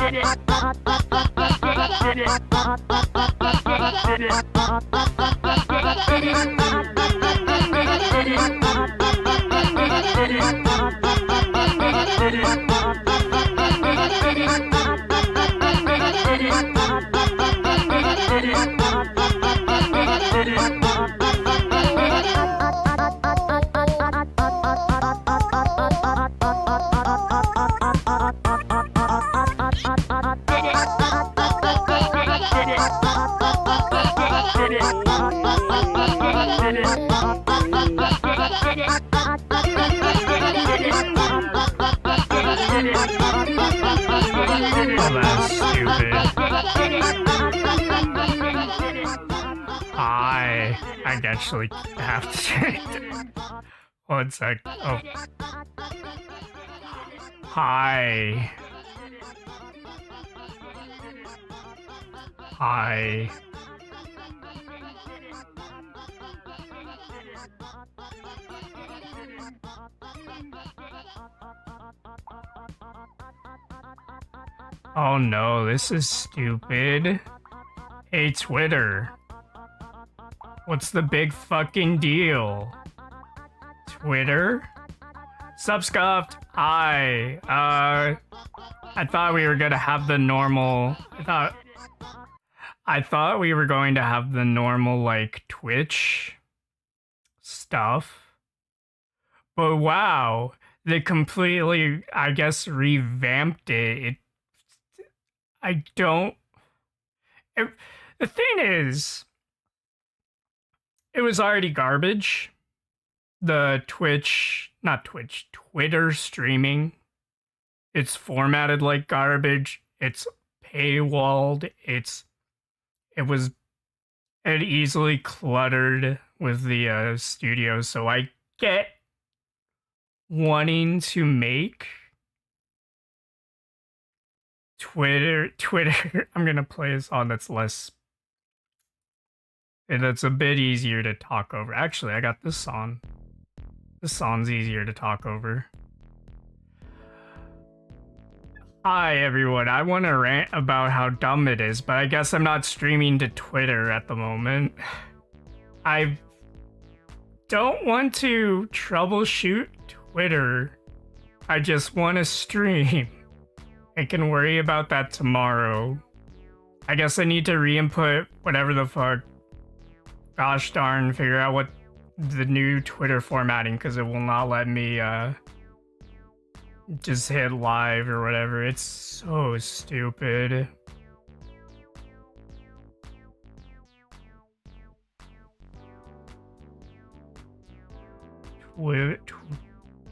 Oh, that's stupid. I actually have to check. 1 sec. Oh. Hi. Hi. Oh no, this is stupid. Hey, Twitter. What's the big fucking deal? Twitter? Subscuffed. Hi. I thought we were gonna have the normal. I thought we were going to have the normal, like, Twitch stuff. But wow, they completely, I guess, revamped it. The thing is, it was already garbage. The Twitter streaming. It's formatted like garbage. It's paywalled. It easily cluttered with the studio. So I get wanting to make Twitter. I'm gonna play a song that's a bit easier to talk over. Actually, I got this song. This song's easier to talk over. Hi everyone, I want to rant about how dumb it is, but I guess I'm not streaming to Twitter at the moment. I don't want to troubleshoot Twitter. I just want to stream. I can worry about that tomorrow. I guess I need to re-input whatever the fuck. Gosh darn, figure out what the new Twitter formatting, because it will not let me just hit live or whatever. It's so stupid.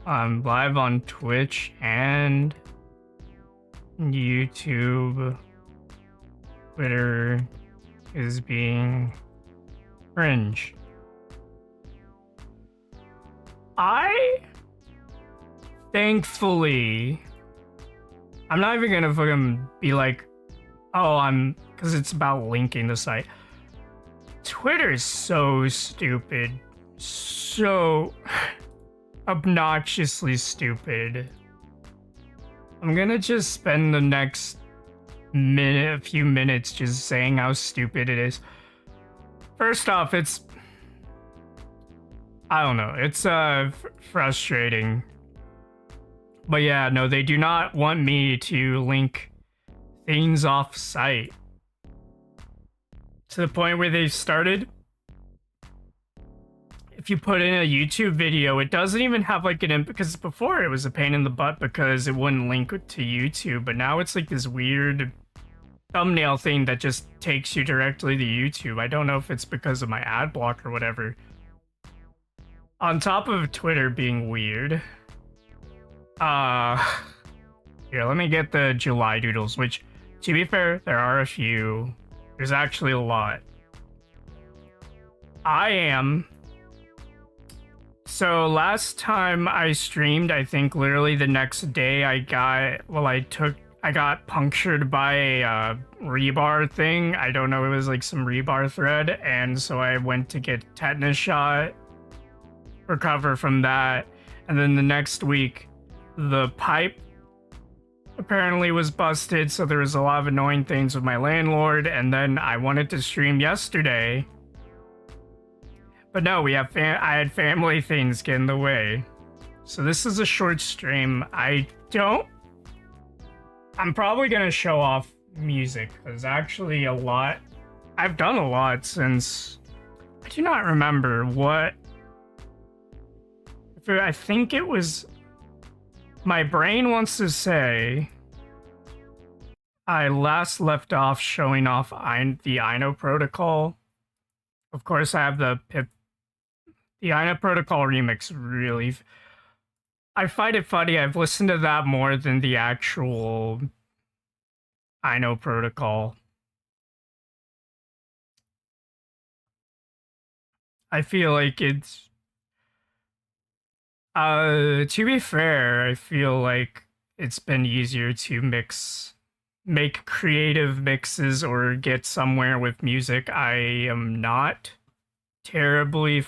I'm live on Twitch and YouTube. Twitter is being cringe. Thankfully, I'm not even gonna fucking be like, oh, because it's about linking the site. Twitter is so stupid. So obnoxiously stupid. I'm gonna just spend the next a few minutes just saying how stupid it is. First off, I don't know, it's frustrating. But yeah, no, they do not want me to link things off site. To the point where they've started, if you put in a YouTube video, it doesn't even have like because before it was a pain in the butt because it wouldn't link to YouTube, but now it's like this weird thumbnail thing that just takes you directly to YouTube. I don't know if it's because of my ad block or whatever. On top of Twitter being weird, here, let me get the July doodles, which, to be fair, there are a few. There's actually a lot. So last time I streamed, I think literally the next day I got punctured by a rebar thing. I don't know, it was like some rebar thread, and so I went to get tetanus shot, recover from that, and then the next week the pipe apparently was busted, so there was a lot of annoying things with my landlord, and then I wanted to stream yesterday. But no, I had family things get in the way. So this is a short stream. I'm probably gonna show off music, because actually I've done a lot since, I do not remember what, I think it was, my brain wants to say I last left off showing off the INO protocol. Of course, I have the INO protocol remix really. I find it funny, I've listened to that more than the actual INO protocol. I feel like it's, to be fair, I feel like it's been easier to make creative mixes or get somewhere with music I am not terribly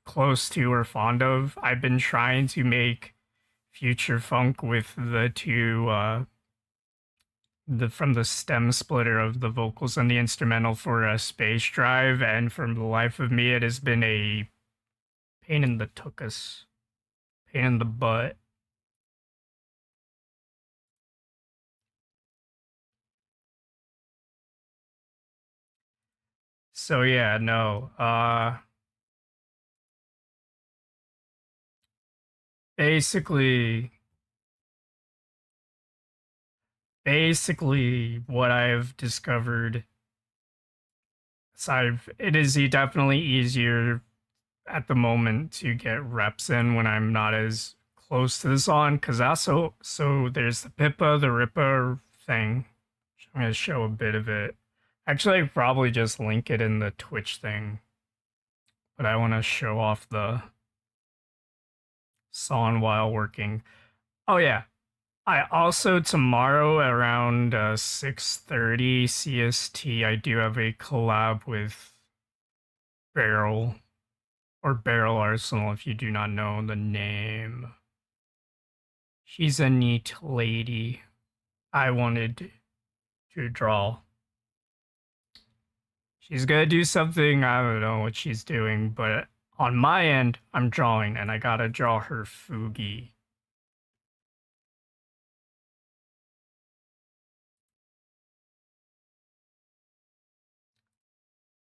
close to or fond of. I've been trying to make future funk with the two, from the stem splitter of the vocals and the instrumental for a Space Drive, and for the life of me, it has been a pain in the tuchus, pain in the butt. So yeah, no. Basically, what I've discovered, it is definitely easier at the moment to get reps in when I'm not as close to the song, because also, so there's the Pippa the Rippa thing. I'm gonna show a bit of it. Actually, I'd probably just link it in the Twitch thing, but I want to show off the song while working. Oh yeah, I also, tomorrow around 6:30 CST, I do have a collab with Barrel, or Barrel Arsenal if you do not know the name. She's a neat lady. I wanted to draw. She's gonna do something, I don't know what she's doing, but on my end, I'm drawing, and I gotta draw her Fugi.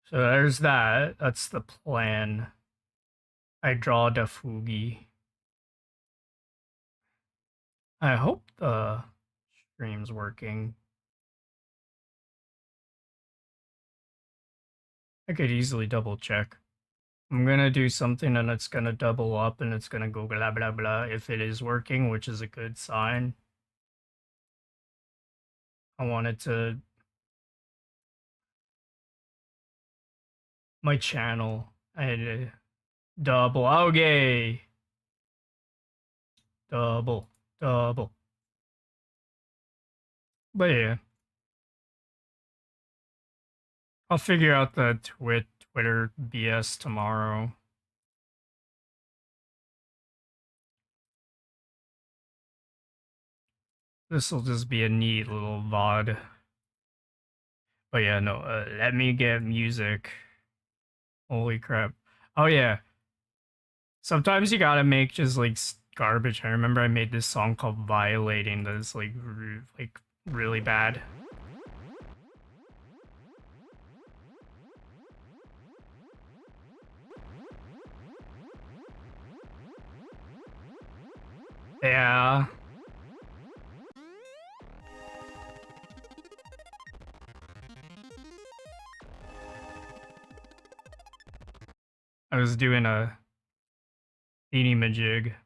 So there's that. That's the plan. I draw the Fugi. I hope the stream's working. I could easily double check. I'm gonna do something and it's gonna double up and it's gonna go blah blah blah if it is working, which is a good sign. I wanted to, my channel, I had to double, okay. Double. But yeah. I'll figure out the Twitter BS tomorrow. This'll just be a neat little VOD. But yeah, no, let me get music. Holy crap. Oh yeah. Sometimes you gotta make just like garbage. I remember I made this song called Violating that's like really bad. Yeah. I was doing a thingy-majig. Okay,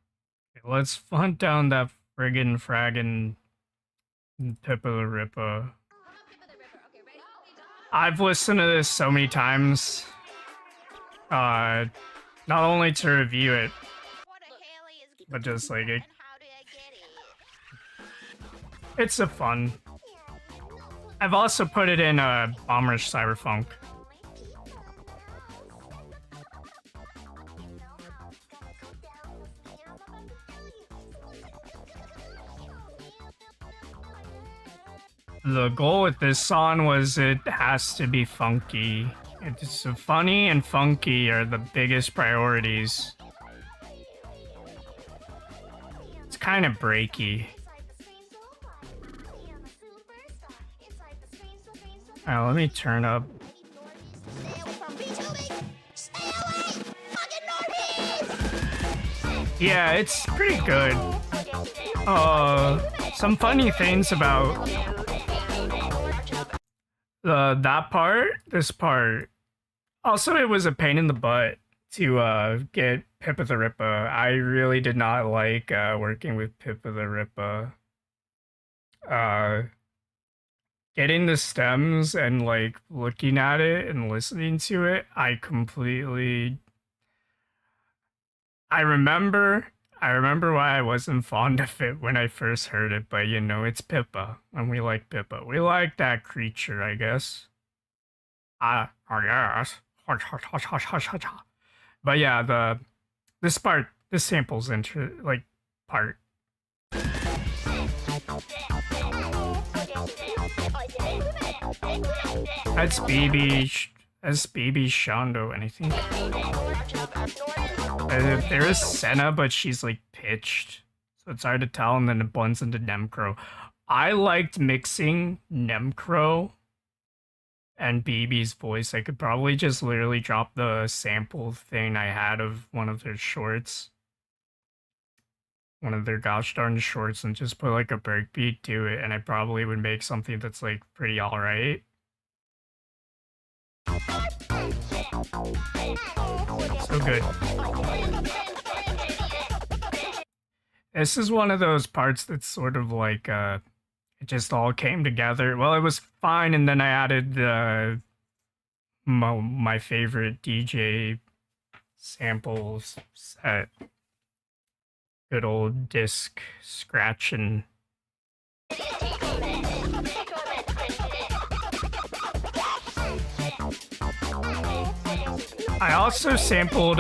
let's hunt down that friggin' fraggin' Pippa the Rippa. I've listened to this so many times. Not only to review it, but just like it's a fun. I've also put it in Bombers Cyberfunk. The goal with this song was it has to be funky. It's so funny and funky are the biggest priorities. It's kind of breaky. Alright, let me turn up. Yeah, it's pretty good. Some funny things about that part, this part. Also, it was a pain in the butt to get Pippa the Rippa. I really did not like working with Pippa the Rippa. Getting the stems and like looking at it and listening to it, I remember why I wasn't fond of it when I first heard it, but you know, it's Pippa, and we like Pippa. We like that creature, I guess. I guess. But yeah, this sample's part. That's BB Shondo, and I think there is Senna, but she's like pitched, so it's hard to tell, and then it blends into Nemcro. I liked mixing Nemcro and BB's voice. I could probably just literally drop the sample thing I had of one of their shorts, one of their gosh darn shorts, and just put like a breakbeat to it, and I probably would make something that's like pretty alright. So good. This is one of those parts that's sort of like it just all came together. Well, it was fine, and then I added my favorite DJ samples set. Good old disc scratching. I also sampled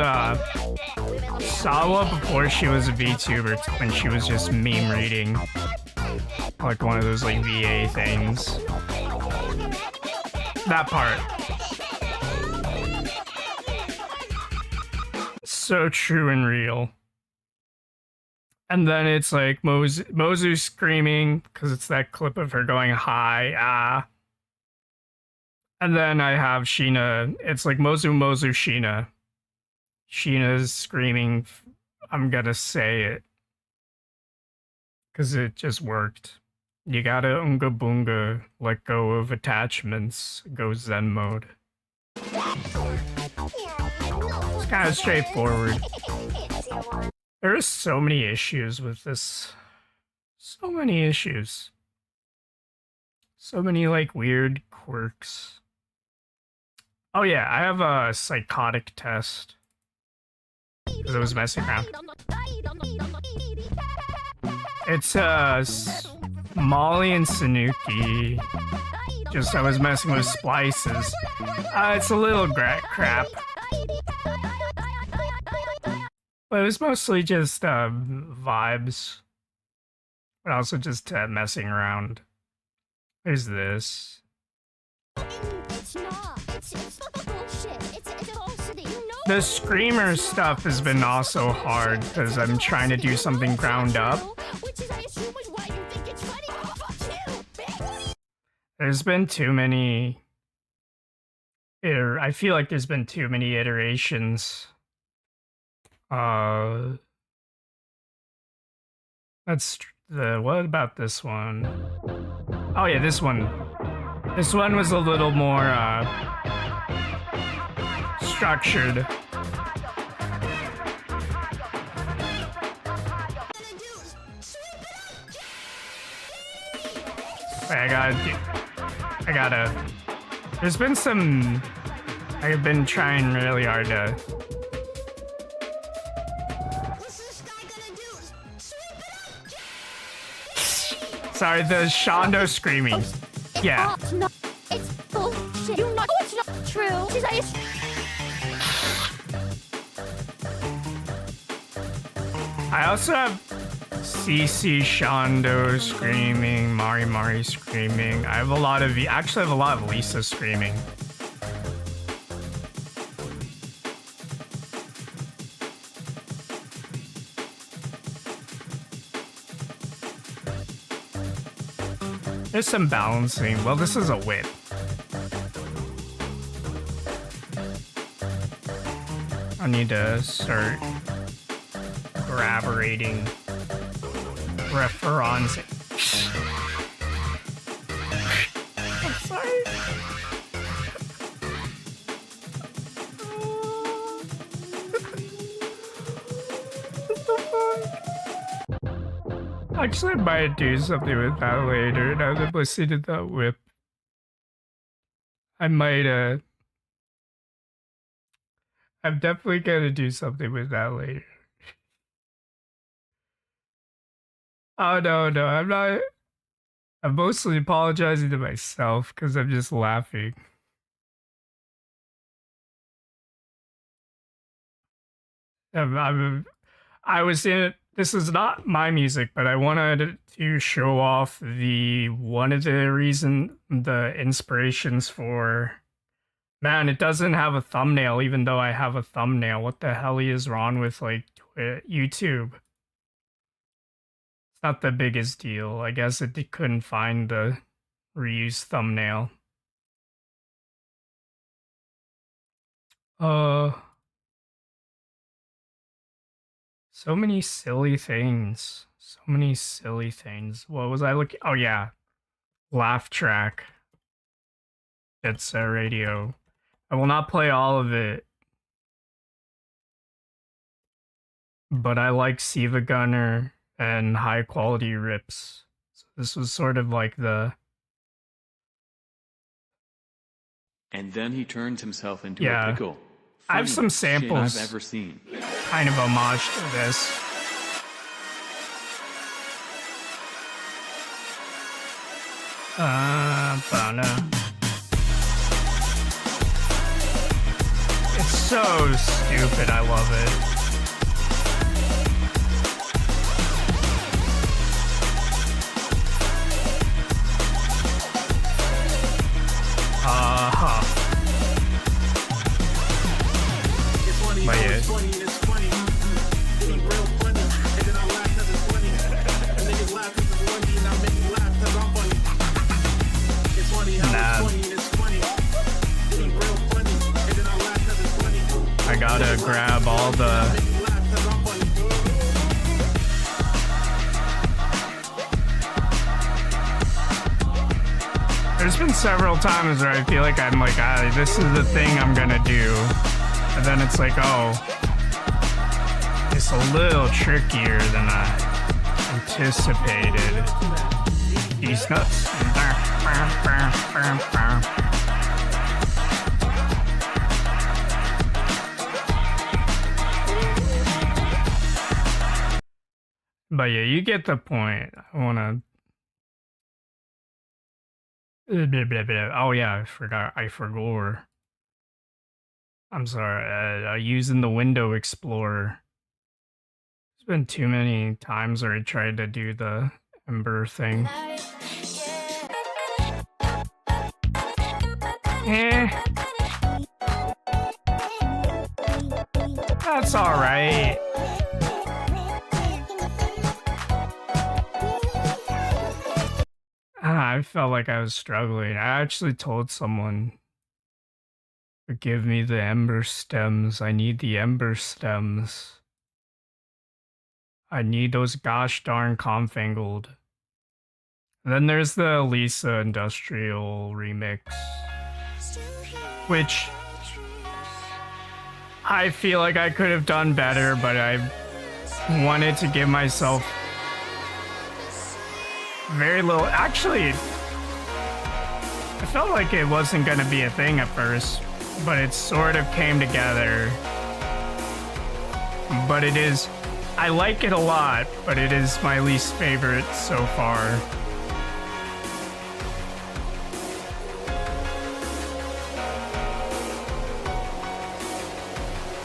Sawa before she was a VTuber, when she was just meme reading, like one of those like VA things. That part. So true and real. And then it's like Mozu screaming, because it's that clip of her going hi, ah. And then I have Sheena. It's like Mozu, Sheena. Sheena's screaming, I'm gonna say it. Because it just worked. You gotta unga boonga, let go of attachments, go Zen mode. It's kind of straightforward. There are so many issues with this. So many issues. So many, like, weird quirks. Oh yeah, I have a psychotic test. Because I was messing around. It's, Molly and Sanuki. Just, I was messing with splices. It's a little crap. But it was mostly just, vibes. But also just, messing around. There's this. The screamer stuff has been also hard because I'm trying to do something ground up. There's been too many. I feel like there's been too many iterations. That's what about this one? Oh yeah, this one. This one was a little more structured. Wait, I gotta. There's been some. I've been trying really hard to. Sorry, the Shondo screaming. Yeah. No, it's bullshit. You know it's not true. I also have CC Shondo screaming, Mari Mari screaming. I have a lot of actually I have a lot of Lisa screaming. There's some balancing. Well, this is a whip. I need to start corroborating reference. I'm sorry. What the fuck? Actually, I might do something with that later. Now that I'm listening to that whip, I might, I'm definitely gonna do something with that later. Oh, no, I'm not. I'm mostly apologizing to myself because I'm just laughing. I was in it. This is not my music, but I wanted to show off one of the inspirations for. Man, it doesn't have a thumbnail, even though I have a thumbnail. What the hell is wrong with like YouTube? It's not the biggest deal. I guess it couldn't find the reused thumbnail. So many silly things. So many silly things. What was I looking? Oh yeah, laugh track. It's a radio. I will not play all of it, but I like Siva Gunner and high quality rips. So this was sort of like the. And then he turns himself into a pickle. I have some samples I've ever seen. Kind of homage to this. It's so stupid, I love it. But yeah. I gotta grab all the. There's been several times where I feel like I'm like, this is the thing I'm gonna do. And then it's like, oh, it's a little trickier than I anticipated. These nuts. But yeah, you get the point. I wanna. Oh yeah, I forgot. I'm sorry. Using the window explorer. There's been too many times where I tried to do the Ember thing. That's alright. I felt like I was struggling. I actually told someone, give me the Ember stems. I need the Ember stems. I need those gosh darn confangled. And then there's the Lisa Industrial remix, which I feel like I could have done better, but I wanted to give myself very little. Actually, I felt like it wasn't going to be a thing at first, but it sort of came together. But it is, I like it a lot, but it is my least favorite so far.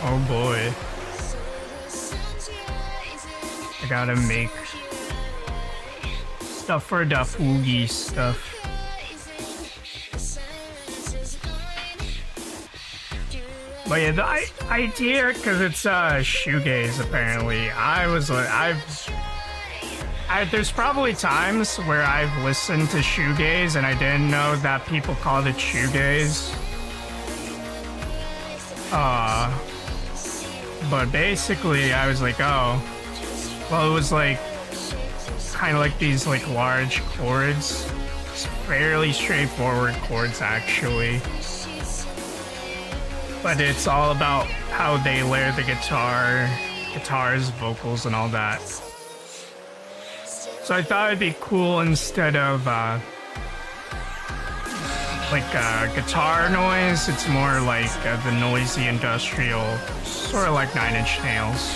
Oh boy. I gotta make stuff for the Fugi stuff. But yeah, the idea, because it's shoegaze apparently. There's probably times where I've listened to shoegaze and I didn't know that people called it shoegaze. But basically I was like, oh, well, it was like kind of like these like large chords. It's fairly straightforward chords actually. But it's all about how they layer the guitars, vocals, and all that. So I thought it'd be cool instead of guitar noise, it's more like the noisy industrial, sort of like 9 Inch Nails.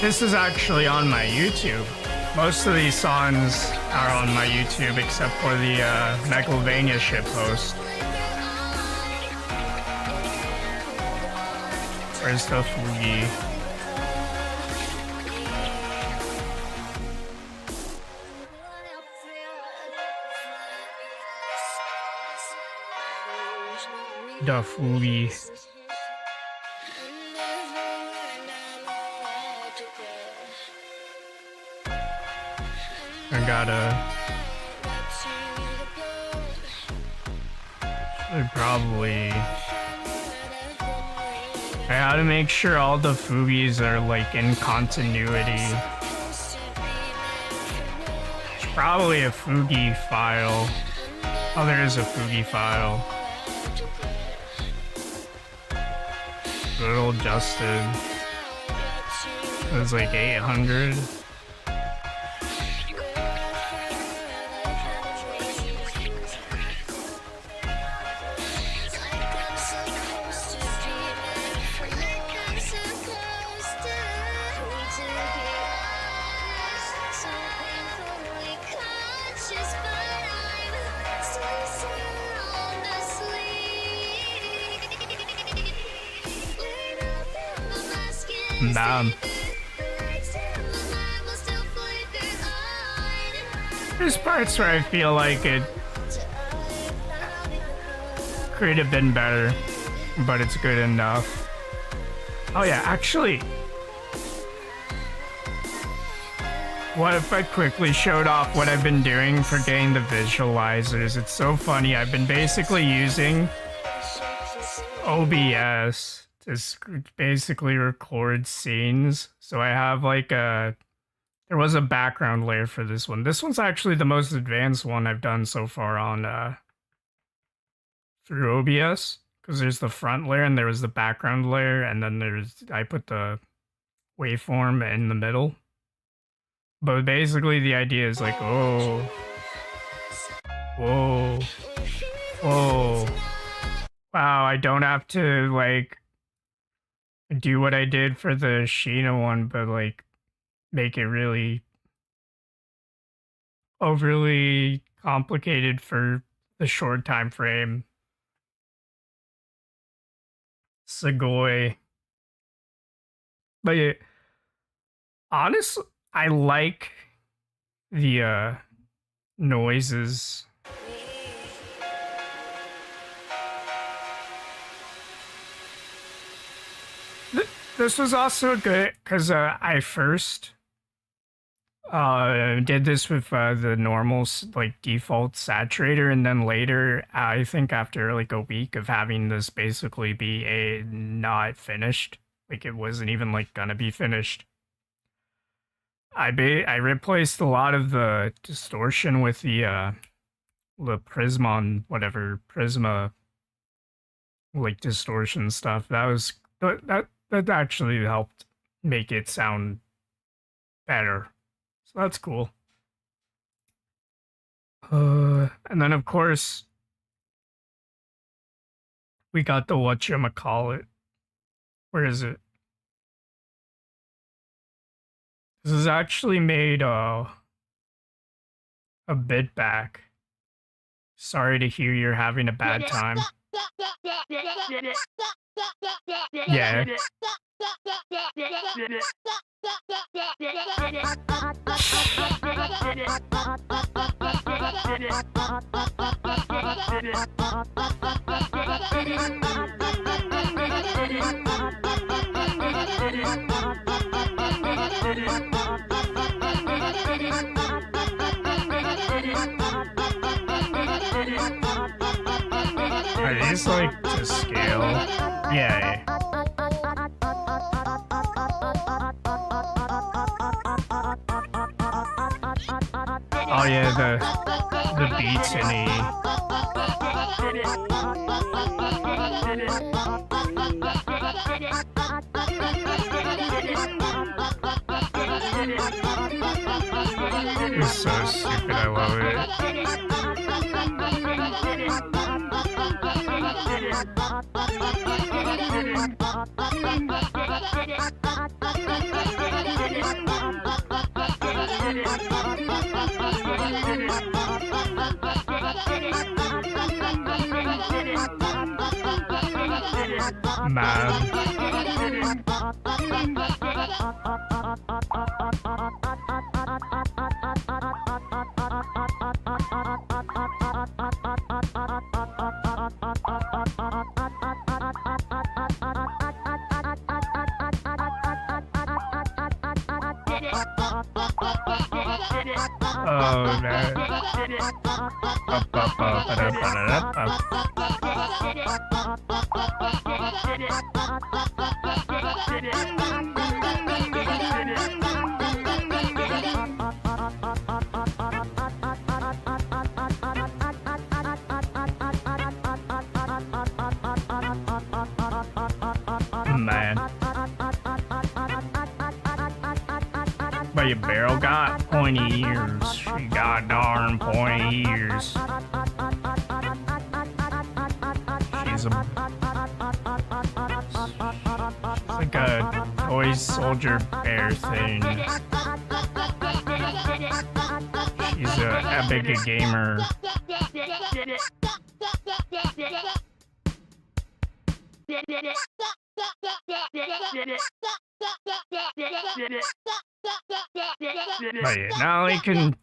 This is actually on my YouTube. Most of these songs are on my YouTube except for the Megalovania shitpost. Where's the Fugi? The Fugi. I gotta... probably... I gotta make sure all the Fugis are like in continuity. It's probably a Fugi file. Oh, there is a Fugi file. Good old Justin. It was like 800. Damn. There's parts where I feel like it could have been better, but it's good enough. Oh yeah, actually, what if I quickly showed off what I've been doing for getting the visualizers? It's so funny. I've been basically using OBS to basically record scenes. So I have like there was a background layer for this one. This one's actually the most advanced one I've done so far on through OBS, because there's the front layer and there was the background layer, and then I put the waveform in the middle. But basically the idea is like, oh, whoa, whoa, wow, I don't have to like do what I did for the Sheena one, but like make it really overly complicated for the short time frame. Sugoi. But yeah, honestly, I like the noises. This was also good because I first did this with the normal like default saturator, and then later I think after like a week of having this basically be a not finished, like it wasn't even like gonna be finished, I replaced a lot of the distortion with the Prisma like distortion stuff. That actually helped make it sound better. So that's cool. And then of course we got the whatchamacallit. Where is it? This is actually made a bit back. Sorry to hear you're having a bad time. Yeah. Are these like to scale? Yeah. Oh yeah, the beats in E. It's so stupid, I love it. Oh man. Man. But your barrel got pointy ears. She got darn pointy ears. She's like a toy soldier bear thing. She's a big gamer. But yeah, now we can.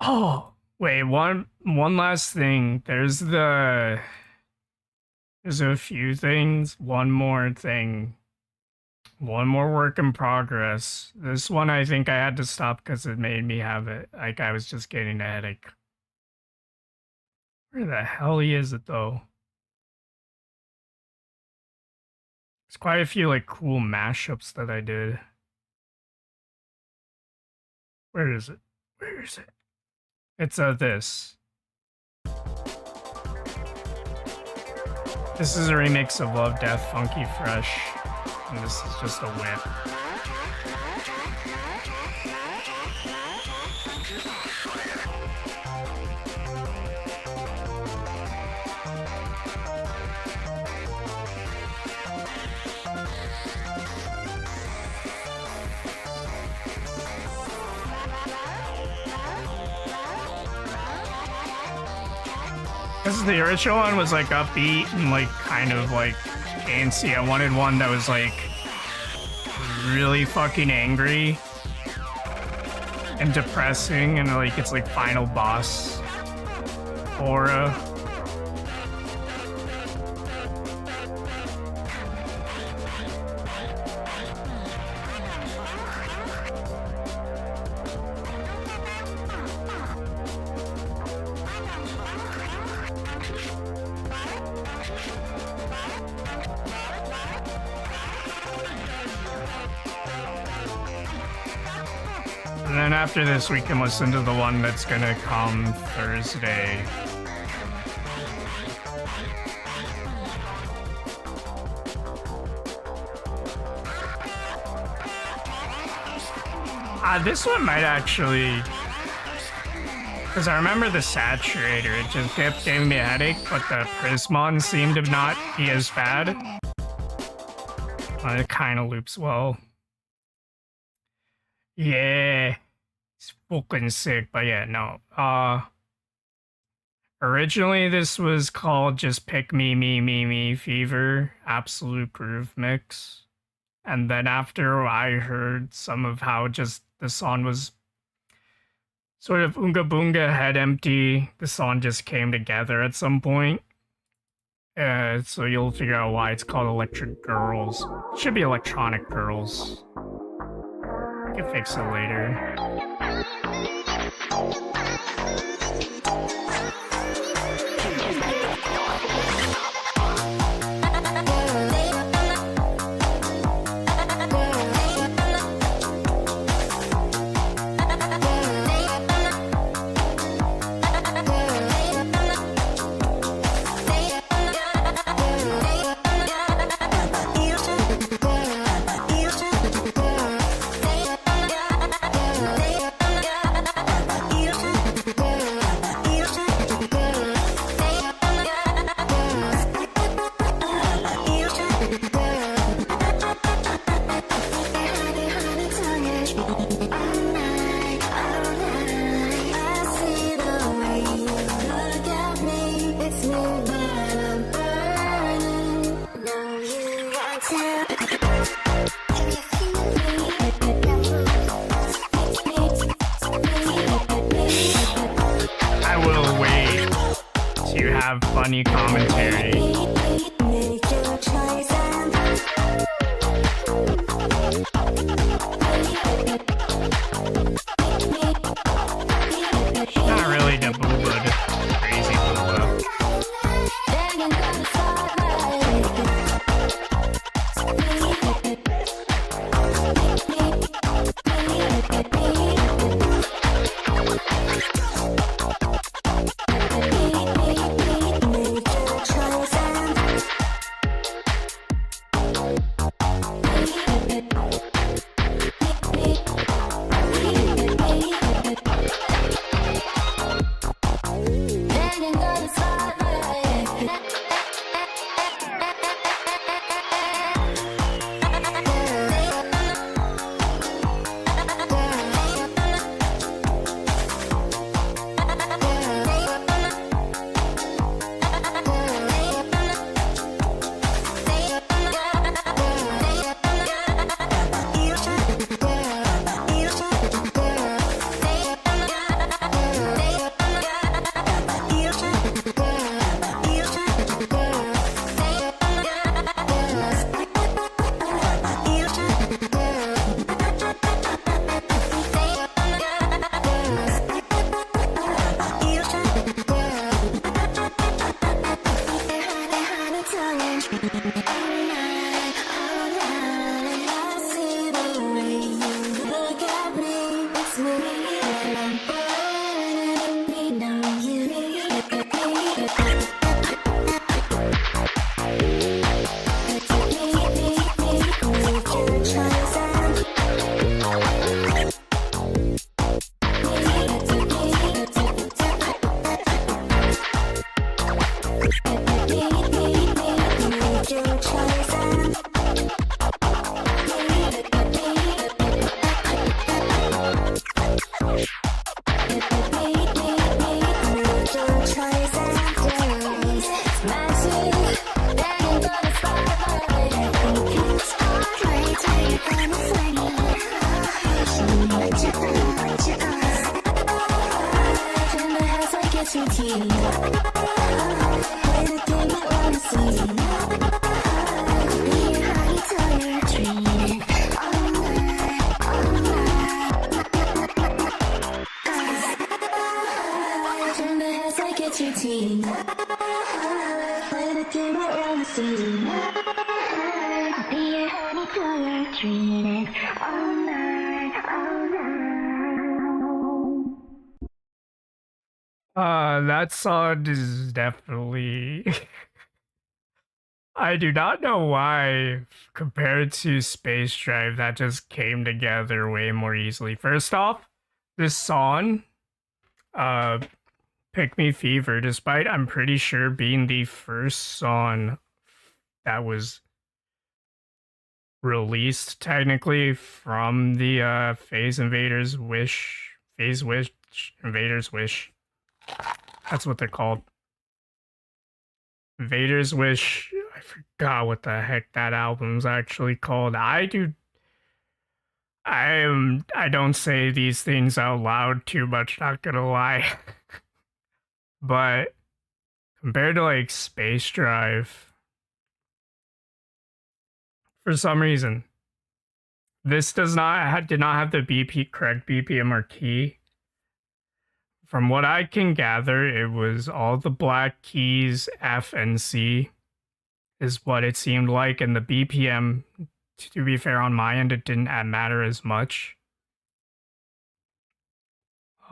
Oh wait, one last thing. There's a few things. One more thing. One more work in progress. This one I think I had to stop because it made me have it. Like I was just getting a headache. Where the hell is it though? There's quite a few like cool mashups that I did. Where is it? Where is it? It's this. This is a remix of Love, Death, Funky Fresh. And this is just a whip. Because the original one was like upbeat and like kind of like dancey. I wanted one that was like really fucking angry and depressing and like it's like final boss aura. And then after this, we can listen to the one that's gonna come Thursday. This one might actually, because I remember the Saturator, it just kept giving me a headache, but the Prismon seemed to not be as bad. It kind of loops well. Yeah, it's fucking sick, but yeah, no. Originally this was called just Pick Me, Me, Me, Me Fever, Absolute Groove Mix. And then after I heard some of how just the song was sort of Oonga Boonga head empty, the song just came together at some point. So you'll figure out why it's called Electric Girls. It should be Electronic Girls. I can fix it later. Funny commentary. Not really the booba, the crazy booba. That song is definitely. I do not know why, compared to Space Drive, that just came together way more easily. First off, this song, Pick Me Fever, despite I'm pretty sure being the first song that was released technically from the Phase Invaders Wish. Invaders Wish. That's what they're called. Invaders Wish I forgot what the heck that album's actually called. I don't say these things out loud too much, not gonna lie. But compared to like Space Drive, for some reason, this did not have the correct BPM or key. From what I can gather, it was all the black keys, F and C, is what it seemed like, and the BPM, to be fair, on my end, it didn't matter as much.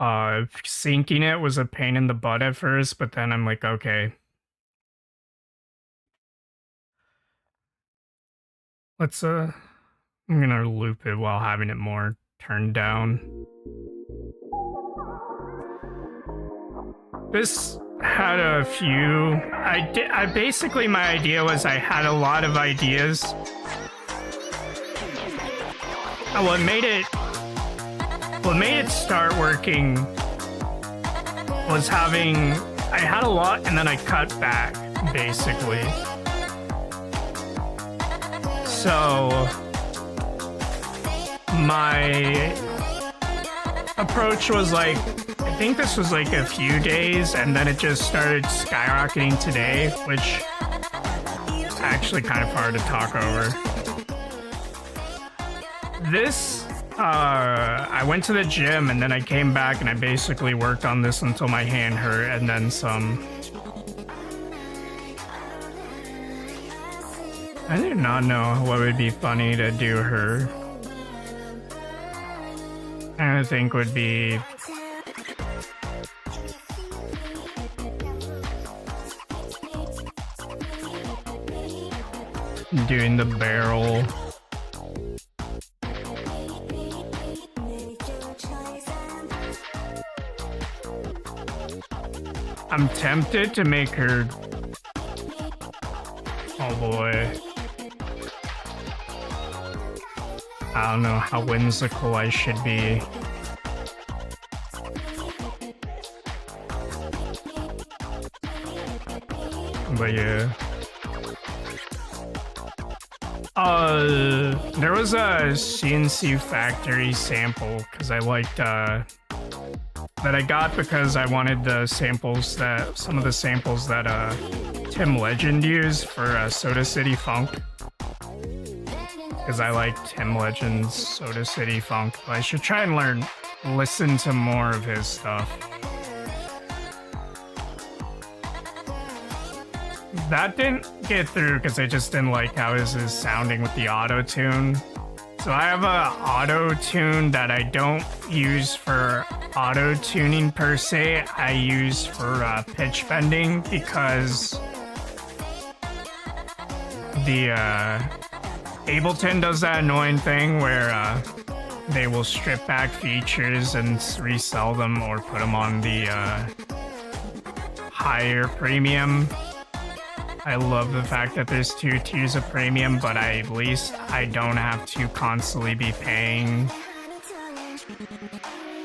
Syncing it was a pain in the butt at first, but then I'm like, okay. I'm gonna loop it while having it more turned down. This had a few. I basically, my idea was I had a lot of ideas. And what made it start working was I had a lot and then I cut back, basically. So my approach was like, I think this was like a few days, and then it just started skyrocketing today, which is actually kind of hard to talk over. I went to the gym and then I came back and I basically worked on this until my hand hurt and then some. I did not know what would be funny to do her. I think would be doing the barrel. I'm tempted to make her. Oh boy. I don't know how whimsical I should be. But yeah. There was a CNC Factory sample because I liked that I got because I wanted some of the samples that Tim Legend used for Soda City Funk. Because I like Tim Legend's Soda City Funk. But I should try and listen to more of his stuff. That didn't get through because I just didn't like how his is sounding with the auto-tune. So I have a auto-tune that I don't use for auto-tuning per se. I use for pitch bending because the Ableton does that annoying thing where they will strip back features and resell them or put them on the higher premium. I love the fact that there's 2 tiers of premium, but at least I don't have to constantly be paying.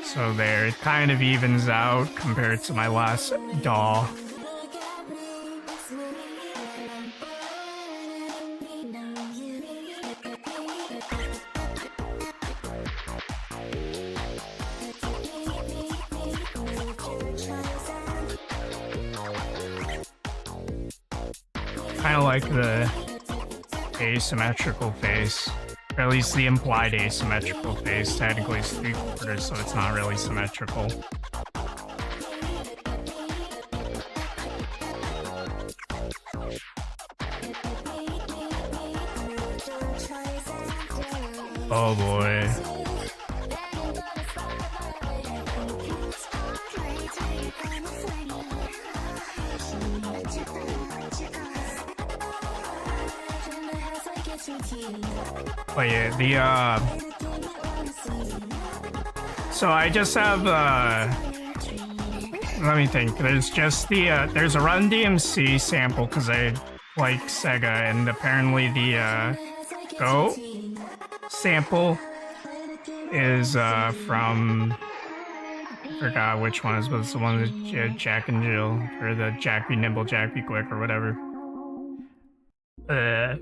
So there, it kind of evens out compared to my last DAW. Kind of like the asymmetrical face, or at least the implied asymmetrical face. Technically it's 3/4, so it's not really symmetrical. Oh boy. But yeah, so I just have, let me think, there's just there's a Run DMC sample because I like Sega, and apparently the, Go sample is, from, I forgot which one it was, the one with Jack and Jill, or the Jack be nimble, Jack be quick, or whatever. Uh,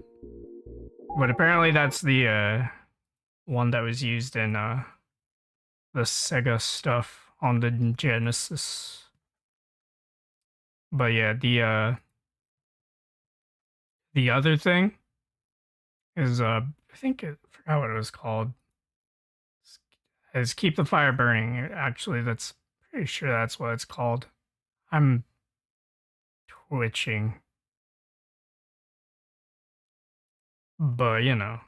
but apparently that's the one that was used in the Sega stuff on the Genesis. But yeah, the other thing is I think I forgot what it was called. Is keep the fire burning. Actually, that's pretty sure that's what it's called. I'm twitching, but you know,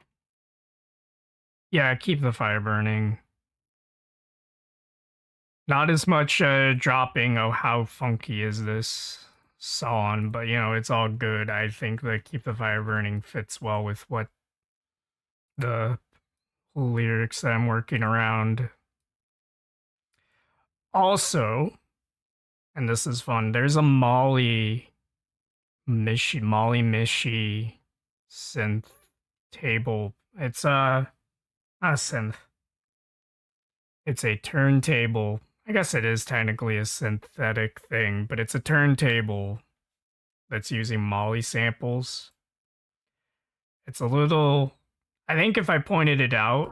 yeah, keep the fire burning. Not as much dropping. Oh, how funky is this song? But you know, it's all good. I think that keep the fire burning fits well with what the lyrics that I'm working around. Also, and this is fun. There's a Molly Mishi synth table. It's not a synth. It's a turntable. I guess it is technically a synthetic thing, but it's a turntable that's using Molly samples. It's a little. I think if I pointed it out,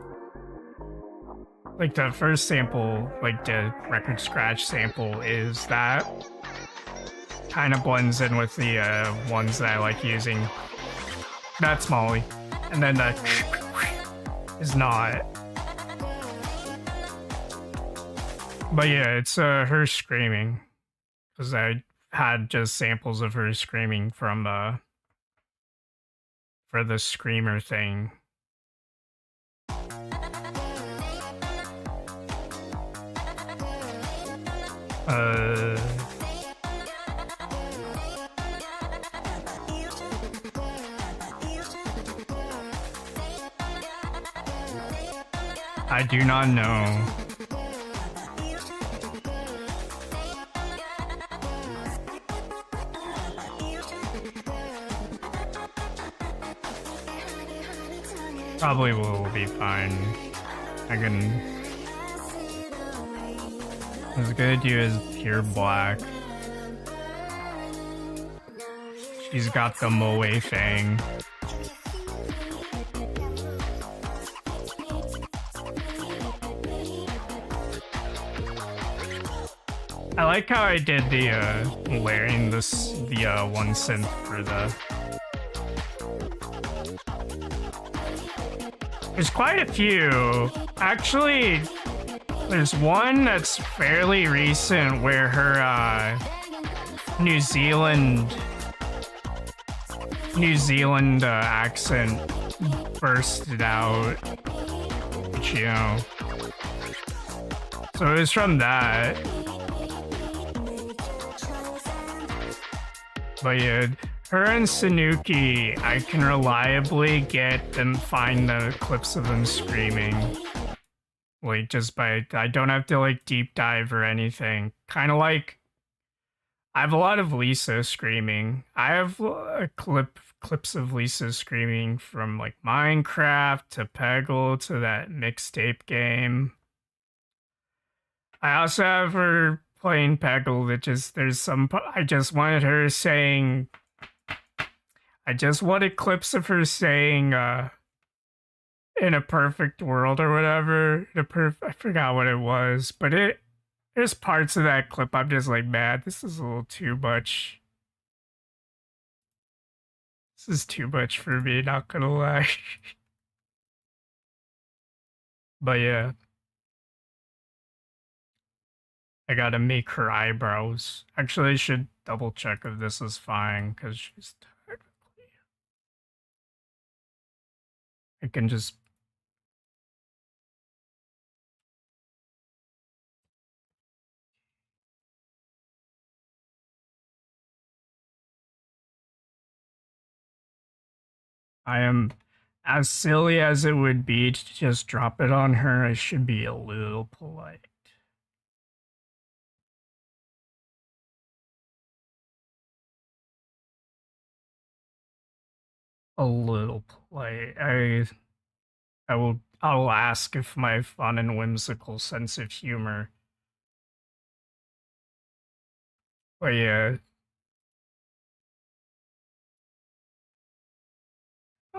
like the first sample, like the record scratch sample, is that kind of blends in with the ones that I like using. That's Molly. And then the is not. But yeah, it's her screaming. Because I had just samples of her screaming from for the screamer thing. Uh I do not know. Probably will be fine. I can. As good do is pure black. She's got the moe thing. I like how I did the layering the one synth for the. There's quite a few. Actually, there's one that's fairly recent where her New Zealand accent bursted out. Which, you know. So it was from that. But yeah, her and Sanuki, I can reliably get them, find the clips of them screaming. Like, just by, I don't have to, like, deep dive or anything. Kind of like, I have a lot of Lisa screaming. I have clips of Lisa screaming from, like, Minecraft to Peggle to that mixtape game. I also have her playing Peggle that there's some, I just wanted her saying, I just wanted clips of her saying, in a perfect world or whatever, I forgot what it was, but there's parts of that clip I'm just like, man, this is a little too much. This is too much for me, not gonna lie. But yeah. I gotta make her eyebrows. Actually, I should double check if this is fine, because she's technically. I can just. I am. As silly as it would be to just drop it on her, I should be a little polite. A little polite. I will ask if my fun and whimsical sense of humor. But yeah.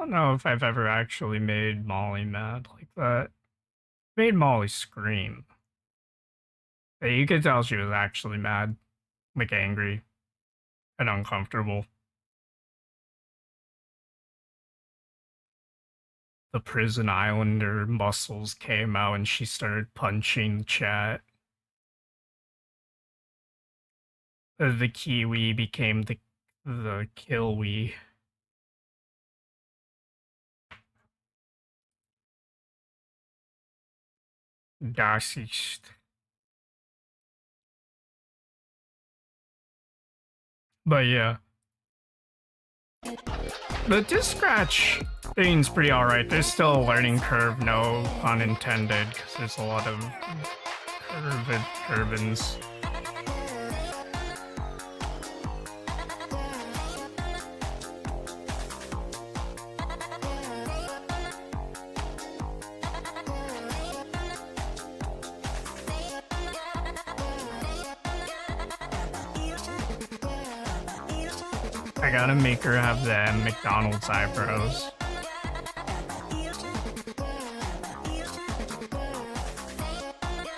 don't know if I've ever actually made Molly mad like that. Made Molly scream. But you could tell she was actually mad, like angry and uncomfortable. The prison islander muscles came out and she started punching the chat. The Kiwi became the Kilwi. Das ist. But yeah. The disc scratch thing's pretty alright. There's still a learning curve, no pun intended, because there's a lot of turbines. I gotta make her have the McDonald's eyebrows.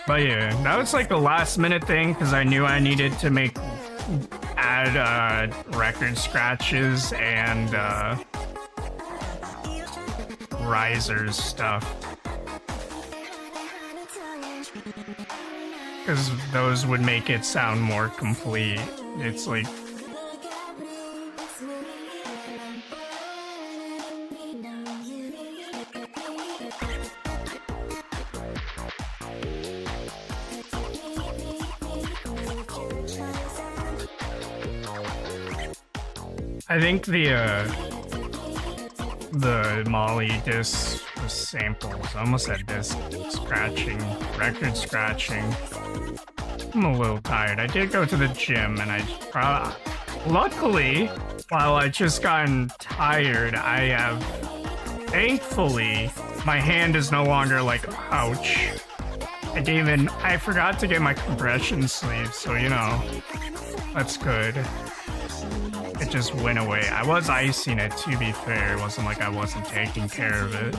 But yeah, that was like the last minute thing because I knew I needed to add record scratches and risers stuff. Because those would make it sound more complete. It's like I think the Molly disc was samples. I almost said disc scratching, record scratching. I'm a little tired. I did go to the gym and luckily, while I just gotten tired, I have, thankfully, my hand is no longer like, ouch. I forgot to get my compression sleeve, so you know, that's good. It just went away. I was icing it, to be fair. It wasn't like I wasn't taking care of it.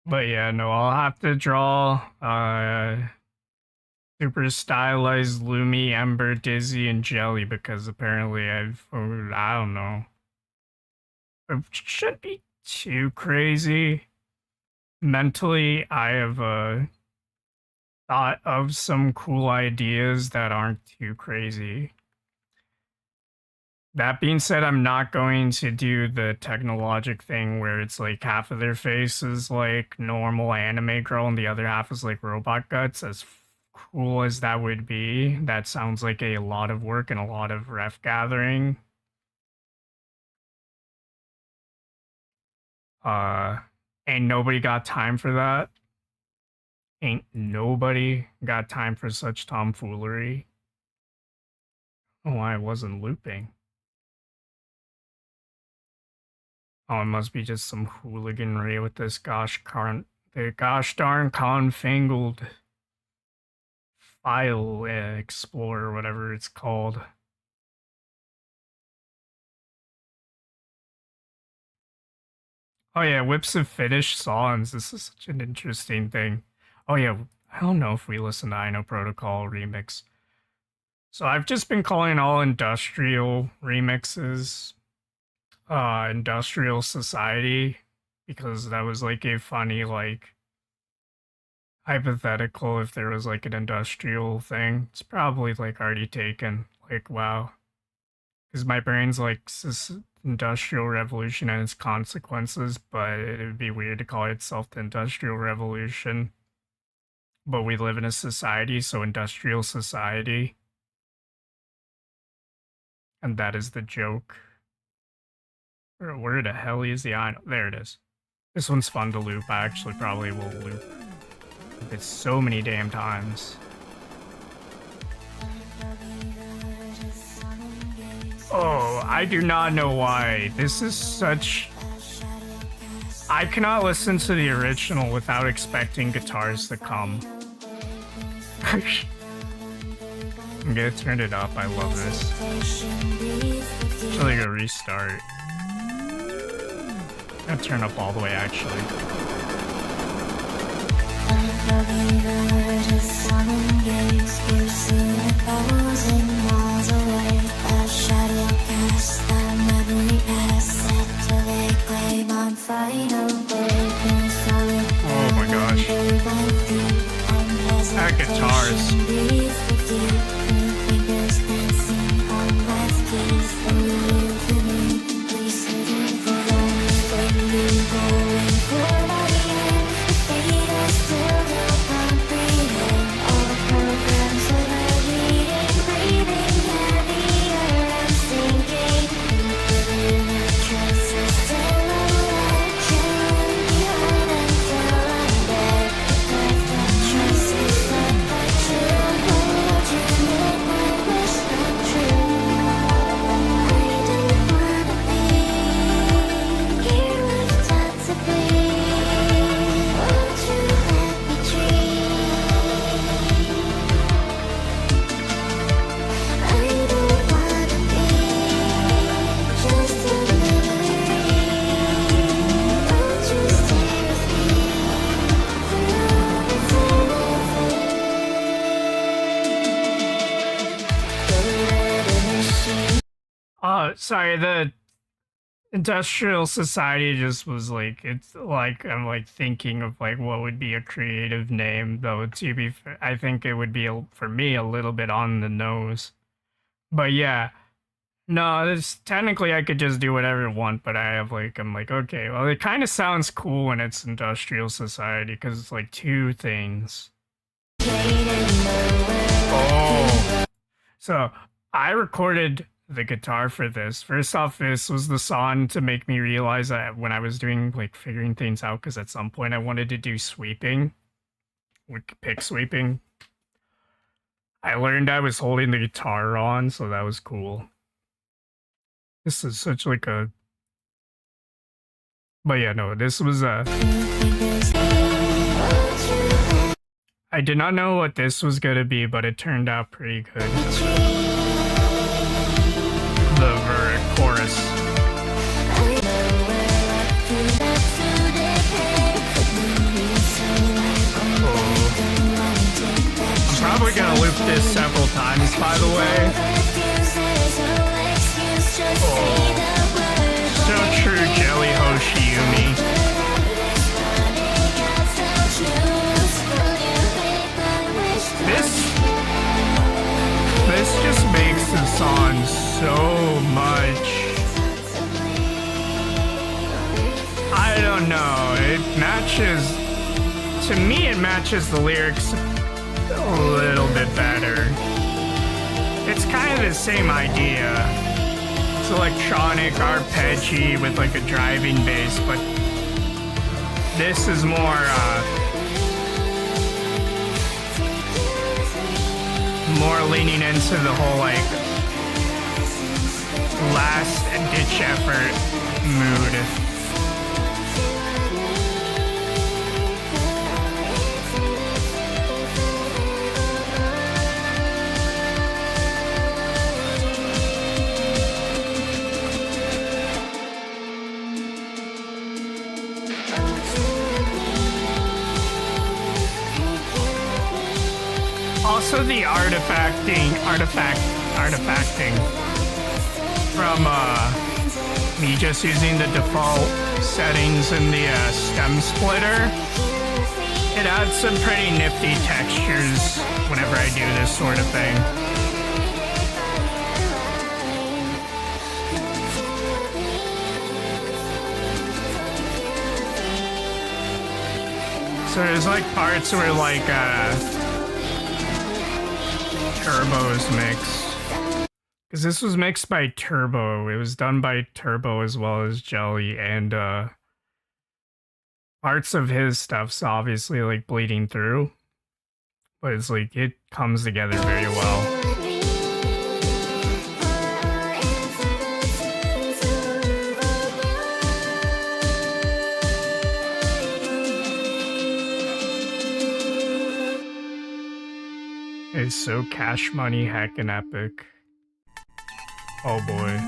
But yeah, no, I'll have to draw super stylized Lumi, Ember, Dizzy, and Jelly because apparently I don't know. It shouldn't be too crazy. Mentally, I have thought of some cool ideas that aren't too crazy. That being said, I'm not going to do the technologic thing where it's like half of their face is like normal anime girl and the other half is like robot guts. As cool as that would be, that sounds like a lot of work and a lot of ref gathering. Ain't nobody got time for that. Ain't nobody got time for such tomfoolery. Oh, I wasn't looping. Oh, it must be just some hooliganry with this the gosh darn confangled file explorer, whatever it's called. Oh yeah, whips of finished songs. This is such an interesting thing. Oh yeah, I don't know if we listen to I Know Protocol remix. So I've just been calling all industrial remixes Industrial Society because that was like a funny like hypothetical if there was like an industrial thing. It's probably like already taken. Like wow. Because my brain's like industrial revolution and its consequences, but it would be weird to call itself the industrial revolution. But we live in a society, so industrial society. And that is the joke. Where the hell is the I know? There it is. This one's fun to loop. I actually probably will loop it so many damn times. Oh, I do not know why. This is such... I cannot listen to the original without expecting guitars to come. I'm gonna turn it up. I love this. Actually, gonna restart. I'm gonna turn up all the way, actually. Oh my gosh. That guitars. Sorry, the Industrial Society just was like, it's like, I'm like thinking of like what would be a creative name, though, to be fair, I think it would be, for me, a little bit on the nose. But yeah, no, this, technically I could just do whatever I want, but I'm like, okay, well, it kind of sounds cool when it's Industrial Society, because it's like two things. Oh. So, I recorded the guitar for this. First off, this was the song to make me realize that when I was doing, like, figuring things out, because at some point I wanted to do sweeping, like pick sweeping. I learned I was holding the guitar on, so that was cool. This is such like a... But yeah, no, this was a... I did not know what this was gonna be, but it turned out pretty good. The chorus. I'm probably gonna loop this several times, by the way. So true, Jelly Hoshiyumi. This just makes the song so much. I don't know. It matches. To me, it matches the lyrics a little bit better. It's kind of the same idea. It's electronic, arpeggi with like a driving bass, but this is more leaning into the whole like last ditch effort mood. Also the artifacting from me just using the default settings in the stem splitter. It adds some pretty nifty textures whenever I do this sort of thing. So there's like parts where like Turbo is mixed. Because this was mixed by Turbo. It was done by Turbo as well as Jelly and parts of his stuff's obviously like bleeding through, but it's like it comes together very well. It's so Cash Money heckin' epic. Oh boy.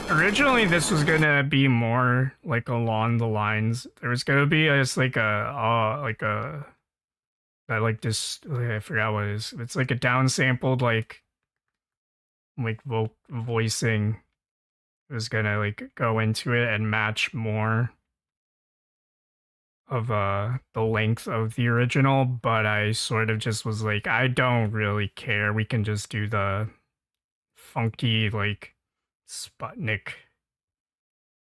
Originally this was gonna be more like along the lines. There was gonna be just like a that like this. I forgot what it is. It's like a downsampled like voicing. It was gonna like go into it and match more of the length of the original, but I sort of just was like, I don't really care. We can just do the funky like Sputnik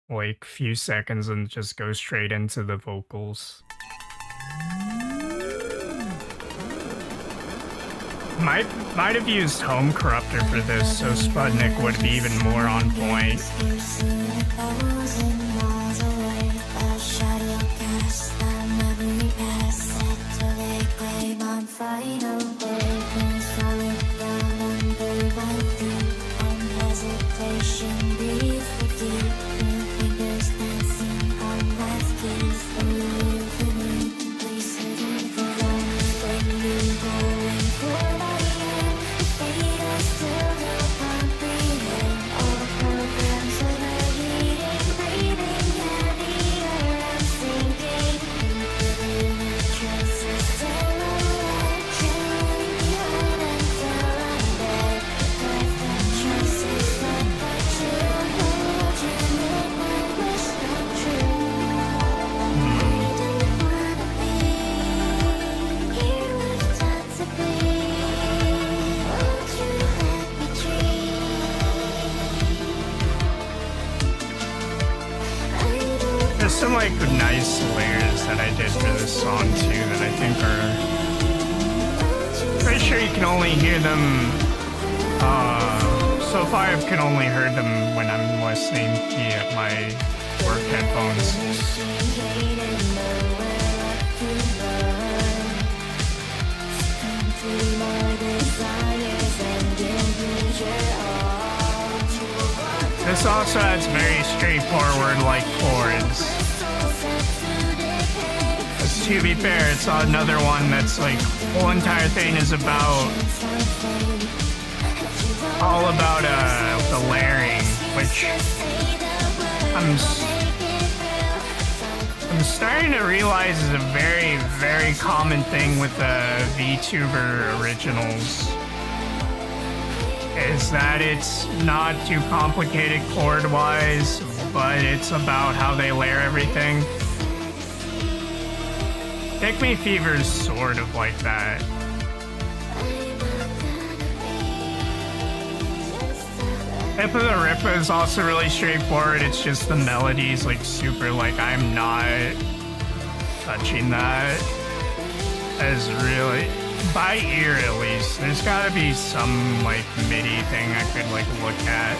like few seconds and just go straight into the vocals. Might have used Home Corruptor for this, so Sputnik would be even more on point. Some like nice layers that I did for this song too that I think are pretty sure you can only hear them so far I can only heard them when I'm listening via my work headphones. This also has very straightforward like chords. To be fair, it's another one that's like, the whole entire thing is about, all about the layering, which I'm starting to realize is a very, very common thing with the VTuber originals. Is that it's not too complicated chord-wise, but it's about how they layer everything. Pick Me Fever is sort of like that. Hip of the Rippa is also really straightforward. It's just the melodies like super like I'm not touching that as really by ear at least. There's gotta be some like MIDI thing I could like look at.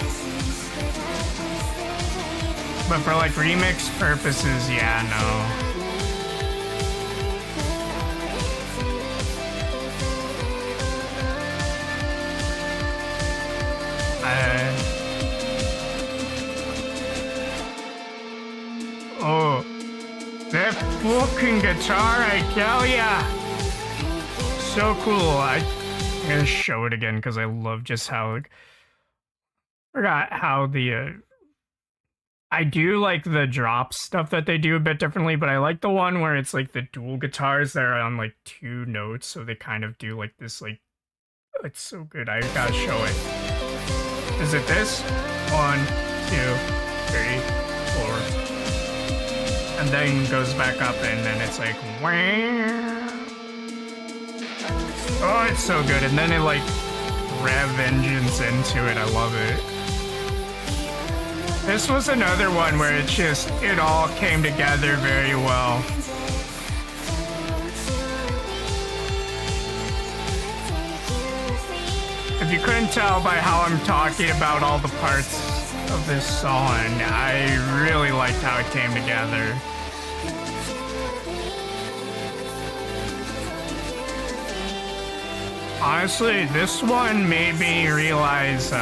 But for like remix purposes, yeah, no. Oh, that fucking guitar, I tell ya! So cool. I'm gonna show it again because I love just how, like, forgot how the, I do like the drop stuff that they do a bit differently, but I like the one where it's like the dual guitars that are on like 2 notes, so they kind of do like this, like, it's so good. I gotta show it. Is it this? 1, 2, 3, 4. And then goes back up and then it's like, wah. Oh, it's so good. And then it like rev engines into it. I love it. This was another one where it all came together very well. If you couldn't tell by how I'm talking about all the parts of this song. I really liked how it came together. Honestly, this one made me realize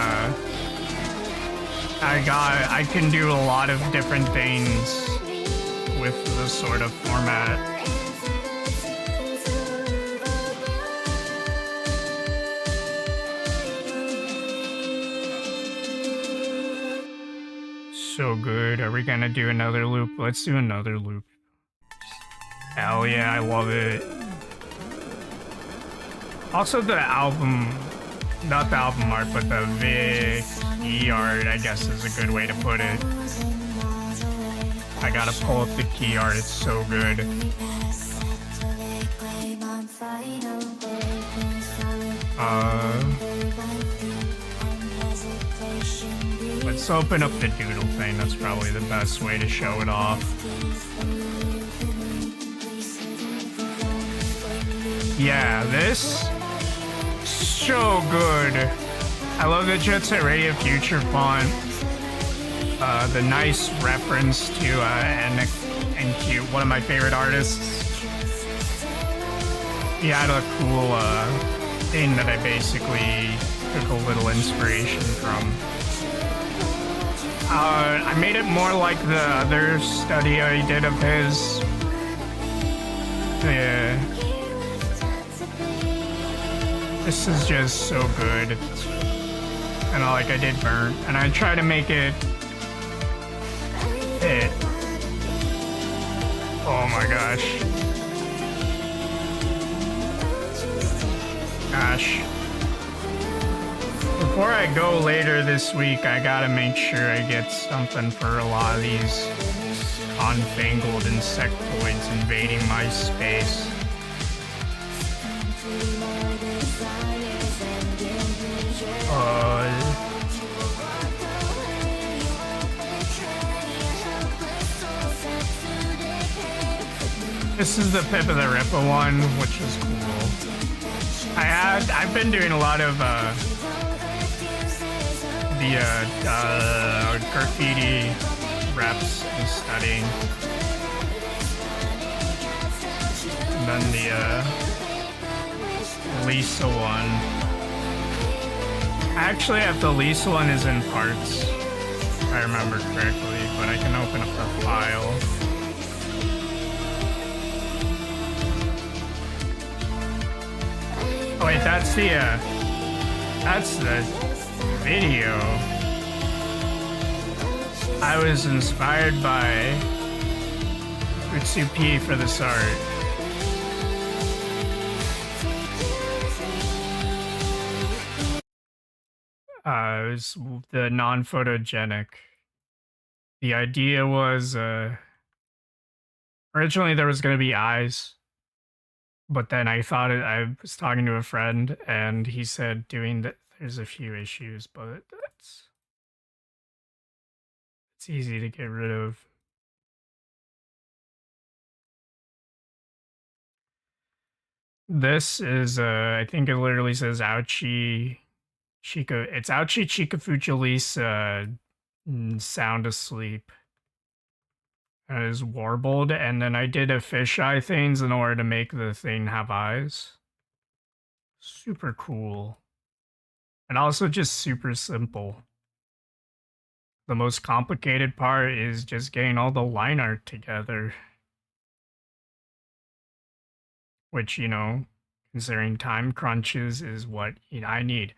I can do a lot of different things with this sort of format. So good. Are we gonna do another loop? Let's do another loop. Hell yeah, I love it. Also the album, not the album art, but the key art, I guess is a good way to put it. I gotta pull up the key art, it's so good. Let's open up the doodle thing, that's probably the best way to show it off. Yeah, this so good. I love the Jet Set Radio Future font. The nice reference to NQ, one of my favorite artists. He had a cool thing that I basically took a little inspiration from. I made it more like the other study I did of his. Yeah. This is just so good. And I did Burnt, and I try to make it fit. Oh my gosh. Before I go later this week, I gotta make sure I get something for a lot of these confangled insectoids invading my space. This is the Pip of the Ripper one, which is cool. I've been doing a lot of the graffiti reps and studying. And then the Lisa one. I actually have the Lisa one is in parts, if I remember correctly, but I can open up the file. Oh wait, that's the video. I was inspired by Utsupi for this art. It was the non-photogenic. The idea was, originally there was going to be eyes, but then I was talking to a friend and he said doing that, there's a few issues, but it's easy to get rid of. This is, I think it literally says Ouchi Chica. It's Ouchi Chikafuchilis Sound Asleep. It is warbled, and then I did a fisheye things in order to make the thing have eyes. Super cool. And also just super simple. The most complicated part is just getting all the line art together. Which, considering time crunches is what I need.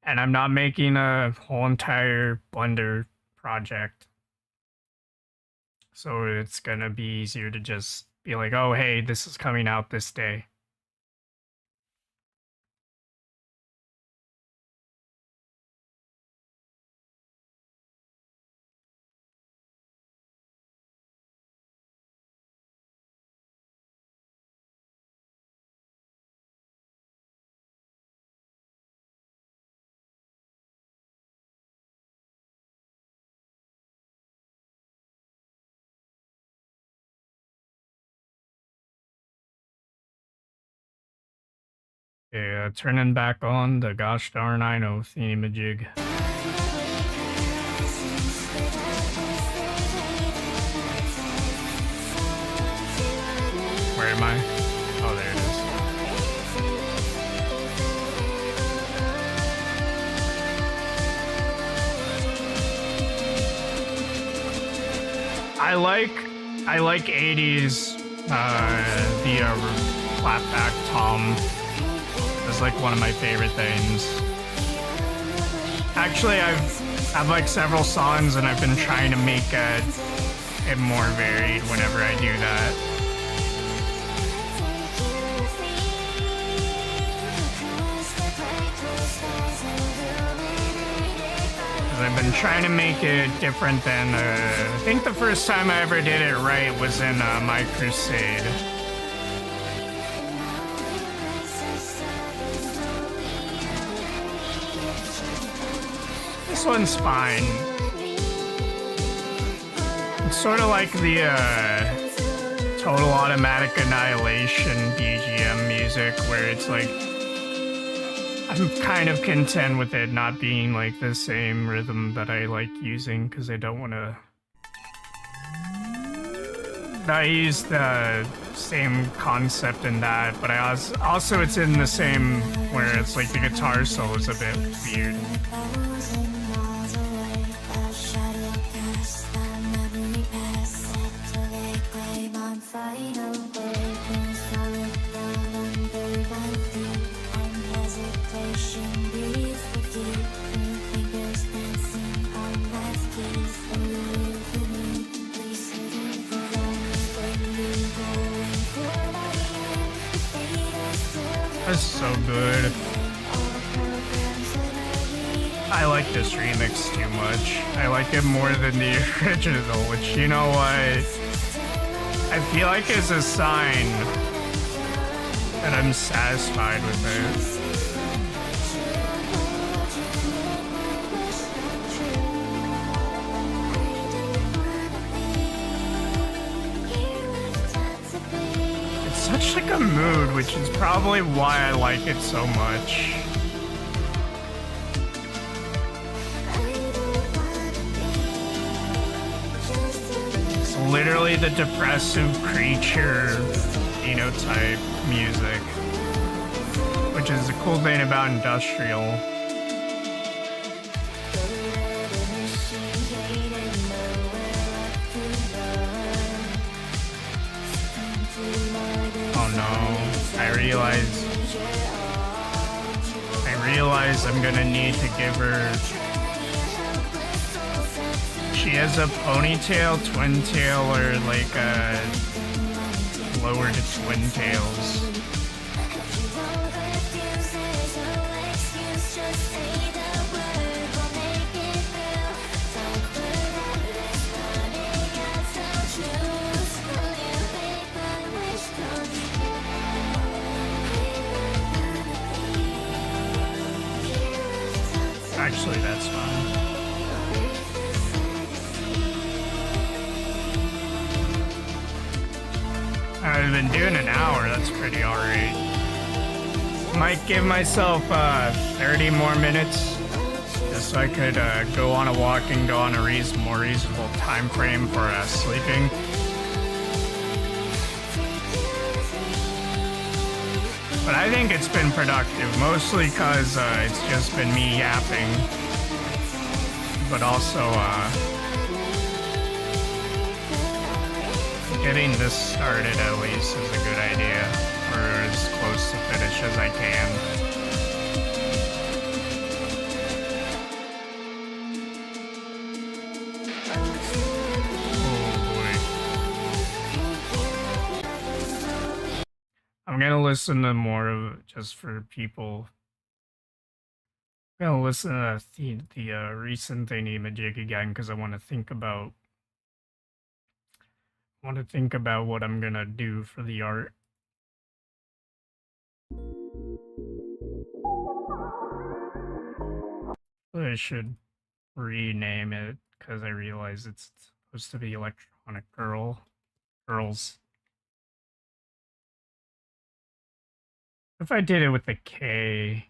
And I'm not making a whole entire Blender project. So it's gonna be easier to just be like, oh, hey, this is coming out this day. Yeah, turning back on the gosh darn I know thingamajig. Where am I? Oh, there it is. I like 80s the clapback tom. It's like one of my favorite things. Actually, I've like several songs and I've been trying to make it more varied whenever I do that. I've been trying to make it different than, I think the first time I ever did it right was in My Crusade. This one's fine. It's sort of like the Total Automatic Annihilation BGM music, where it's like, I'm kind of content with it not being like the same rhythm that I like using, because I don't want to. I use the same concept in that, but I also it's in the same where it's like the guitar solo is a bit weird. That's so good. I like this remix too much. I like it more than the original, which, you know what? I feel like is a sign that I'm satisfied with it. Such like a mood, which is probably why I like it so much. It's literally the depressive creature phenotype music, which is the cool thing about industrial. I realize I'm gonna need to give her. She has a ponytail, twin tail, or like a lowered twin tails. Actually, that's fine. I've been doing an hour, that's pretty alright. Might give myself 30 more minutes, just so I could go on a walk and go on a more reasonable time frame for sleeping. But I think it's been productive, mostly because it's just been me yapping. But also, getting this started at least is a good idea, or as close to finish as I can. I'm gonna listen to more of it just for people. I'm gonna listen to the recent thingy-majig again because I want to think about what I'm gonna do for the art. I should rename it because I realize it's supposed to be Electronic Girls. If I did it with a K,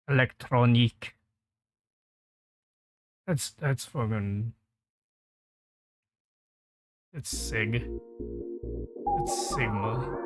Electronique. That's fucking. It's Sig. It's Sigma.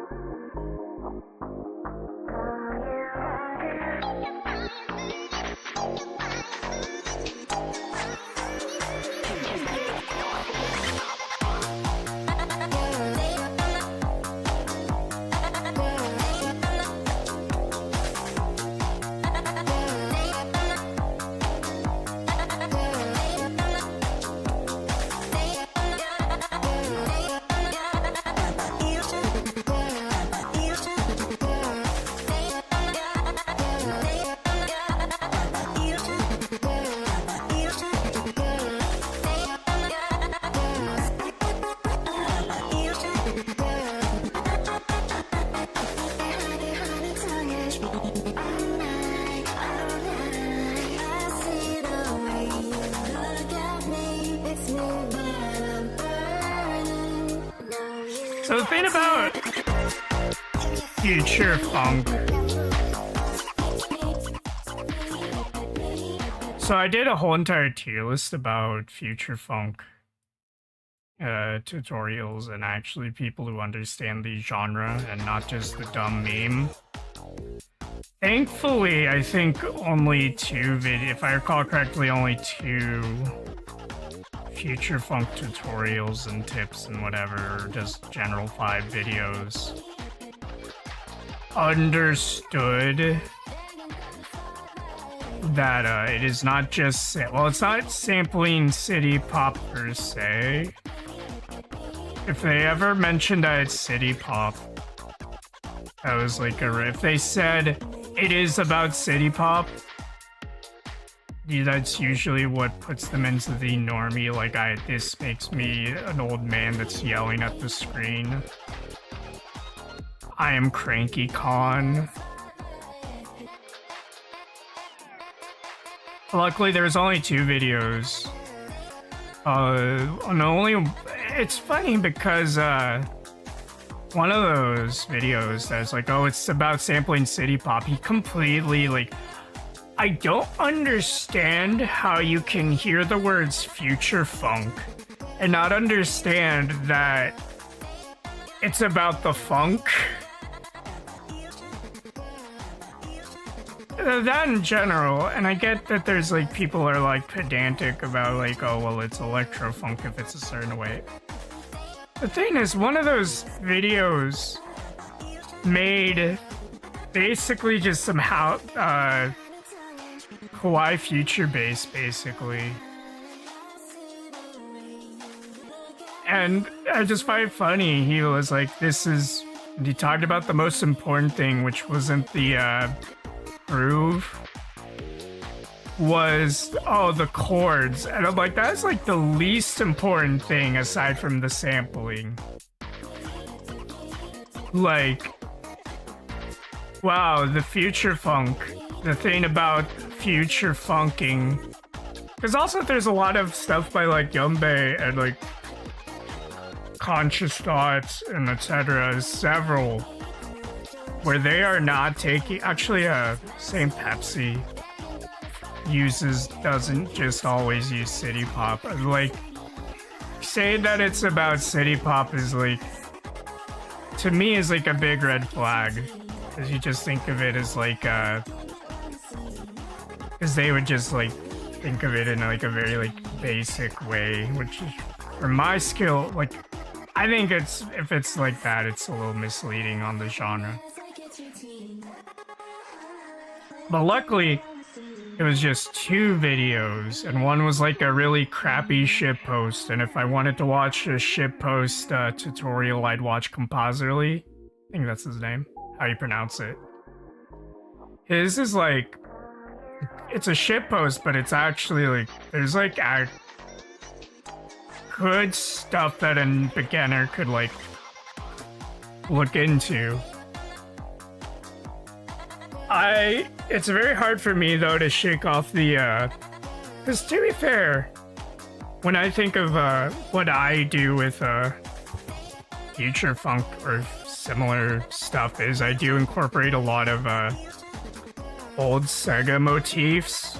So the thing about future funk. So I did a whole entire tier list about future funk tutorials and actually people who understand the genre and not just the dumb meme. Thankfully, I think only if I recall correctly, only 2 future funk tutorials and tips and whatever, or just general 5 videos, understood that it is not just it's not sampling city pop per se. If they ever mentioned that it's city pop, that was like if they said it is about city pop, that's usually what puts them into the normie, like, this makes me an old man that's yelling at the screen. I am Cranky Con. Luckily, there's only 2 videos. It's funny because, one of those videos that's like, oh, it's about sampling city pop, he completely, like, I don't understand how you can hear the words future funk and not understand that it's about the funk. That in general, and I get that there's like people are like pedantic about like, oh, well, it's electro funk if it's a certain way. The thing is, one of those videos made basically just some Kawaii Future bass, basically. And I just find it funny. He was like, he talked about the most important thing, which wasn't the groove, was, the chords. And I'm like, that's like the least important thing aside from the sampling. Like, wow, the future funk. The thing about future funking, because also there's a lot of stuff by like Yumbe and like Conscious Thoughts and etc. Several where they are not taking. Actually, same Pepsi doesn't just always use city pop. Like, saying that it's about city pop is like, to me, is like a big red flag, because you just think of it as like because they would just like think of it in like a very like basic way, which is, for my skill, like, I think if it's like that, it's a little misleading on the genre. But luckily, it was just 2 videos, and one was like a really crappy shitpost, and if I wanted to watch a shitpost tutorial, I'd watch Compositely. I think that's his name, how you pronounce it. His is like, it's a shitpost, but it's actually like, there's like good stuff that a beginner could like look into. It's very hard for me though to shake off the, because to be fair, when I think of what I do with future funk or similar stuff, is I do incorporate a lot of old Sega motifs.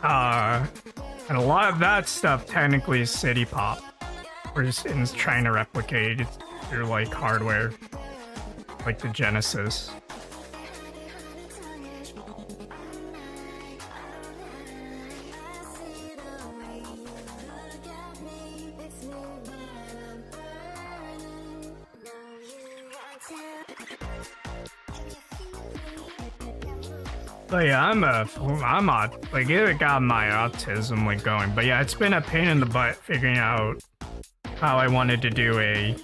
And a lot of that stuff technically is city pop. We're just trying to replicate it through like hardware, like the Genesis. But yeah, like it got my autism like going. But yeah, it's been a pain in the butt figuring out how I wanted to do a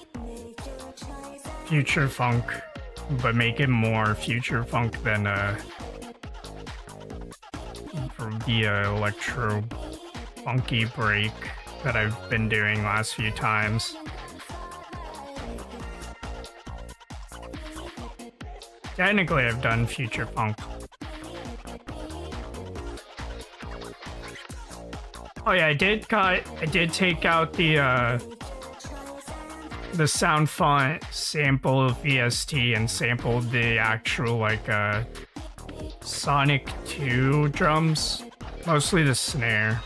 future funk, but make it more future funk than from the electro funky break that I've been doing last few times. Technically, I've done future funk. Oh yeah, I did take out the sound font sample of VST and sampled the actual like Sonic 2 drums, mostly the snare,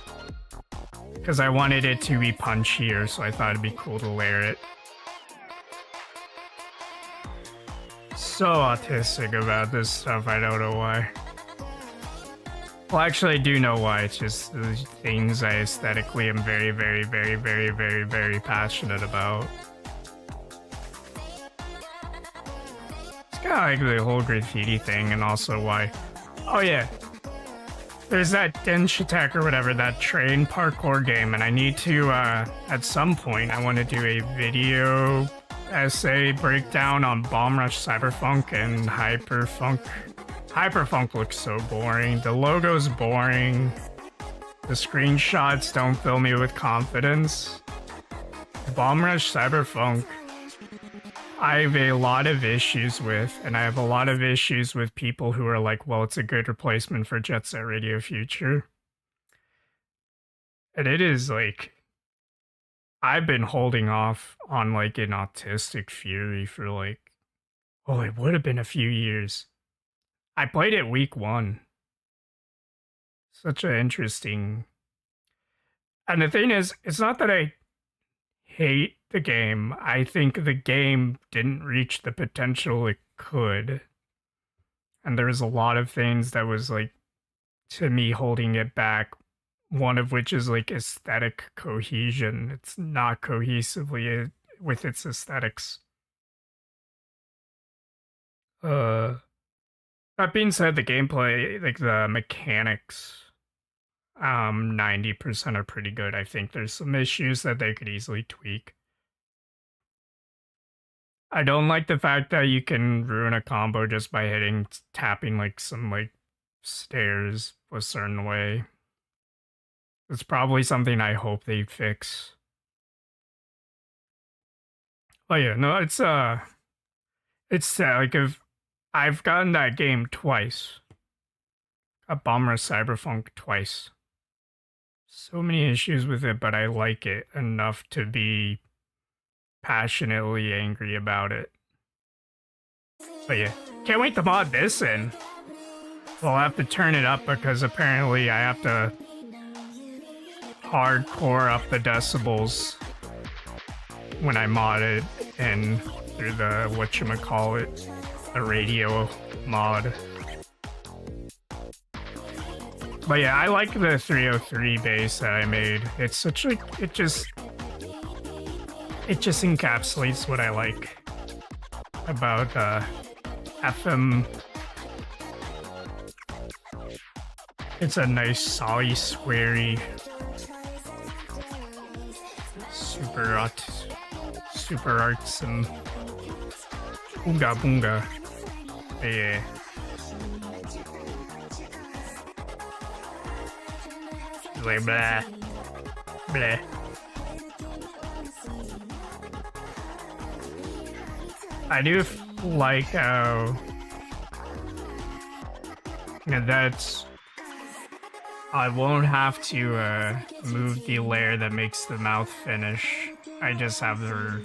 because I wanted it to be punchier, so I thought it'd be cool to layer it. So autistic about this stuff, I don't know why. Well, actually, I do know why. It's just the things I aesthetically am very, very, very, very, very, very passionate about. It's kind of like the whole graffiti thing, and also why. Oh yeah, there's that Densh Attack or whatever, that train parkour game, and I need to, at some point, I want to do a video essay breakdown on Bomb Rush Cyberfunk and Hyperfunk. Hyperfunk looks so boring. The logo's boring. The screenshots don't fill me with confidence. Bomb Rush Cyberfunk, I have a lot of issues with, and I have a lot of issues with people who are like, well, it's a good replacement for Jet Set Radio Future. And it is like, I've been holding off on like an autistic fury for like, well, it would have been a few years. I played it week 1. Such an interesting... And the thing is, it's not that I hate the game. I think the game didn't reach the potential it could. And there's a lot of things that was like, to me, holding it back. One of which is like aesthetic cohesion. It's not cohesively with its aesthetics. That being said, the gameplay, like the mechanics, 90% are pretty good. I think there's some issues that they could easily tweak. I don't like the fact that you can ruin a combo just by tapping like some like stairs a certain way. It's probably something I hope they fix. Oh yeah, no, it's like if I've gotten that game twice. A Bomber Cyberfunk twice. So many issues with it, but I like it enough to be passionately angry about it. But yeah, can't wait to mod this in. Well, I'll have to turn it up because apparently I have to hardcore up the decibels when I mod it in through the whatchamacallit, the radio mod. But yeah, I like the 303 bass that I made. It's such like, it just encapsulates what I like about FM. It's a nice, solly, squarey, super arts and boonga boonga. Yeah. Like blah, blah. I do like how, you know, that's, I won't have to move the layer that makes the mouth finish. I just have the,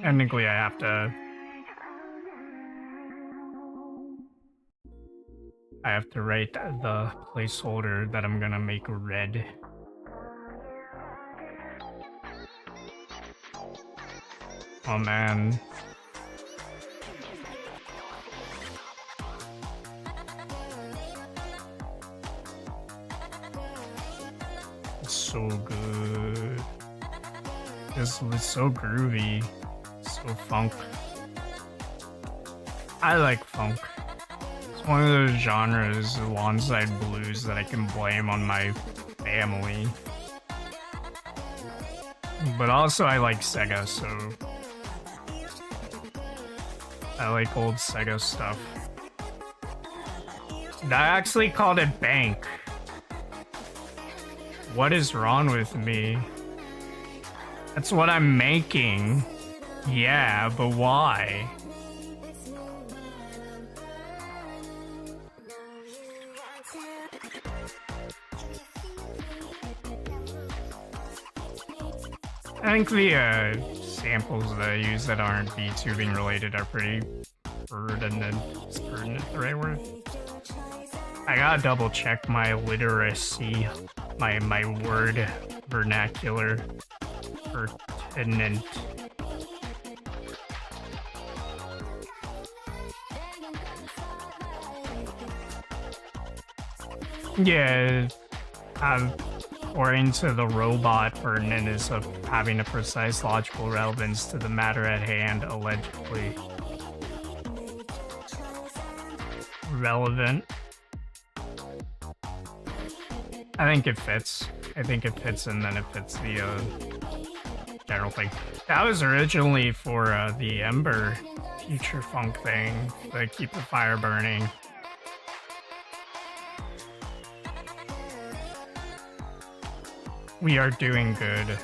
technically I have to, I have to write the placeholder that I'm gonna make red. Oh man. It's so good. This was so groovy. So funk. I like funk. It's one of those genres alongside blues that I can blame on my family. But also I like Sega, so I like old Sega stuff. I actually called it Bank. What is wrong with me? That's what I'm making. Yeah, but why? I think the samples that I use that aren't VTubing related are pretty pertinent. Is pertinent the right word? I gotta double check my literacy, my word vernacular. Pertinent. Yeah, according to the robot, pertinent is of having a precise logical relevance to the matter at hand, allegedly. Relevant. I think it fits. I think it fits, and then it fits the general thing. That was originally for the Ember future funk thing, to keep the fire burning. We are doing good.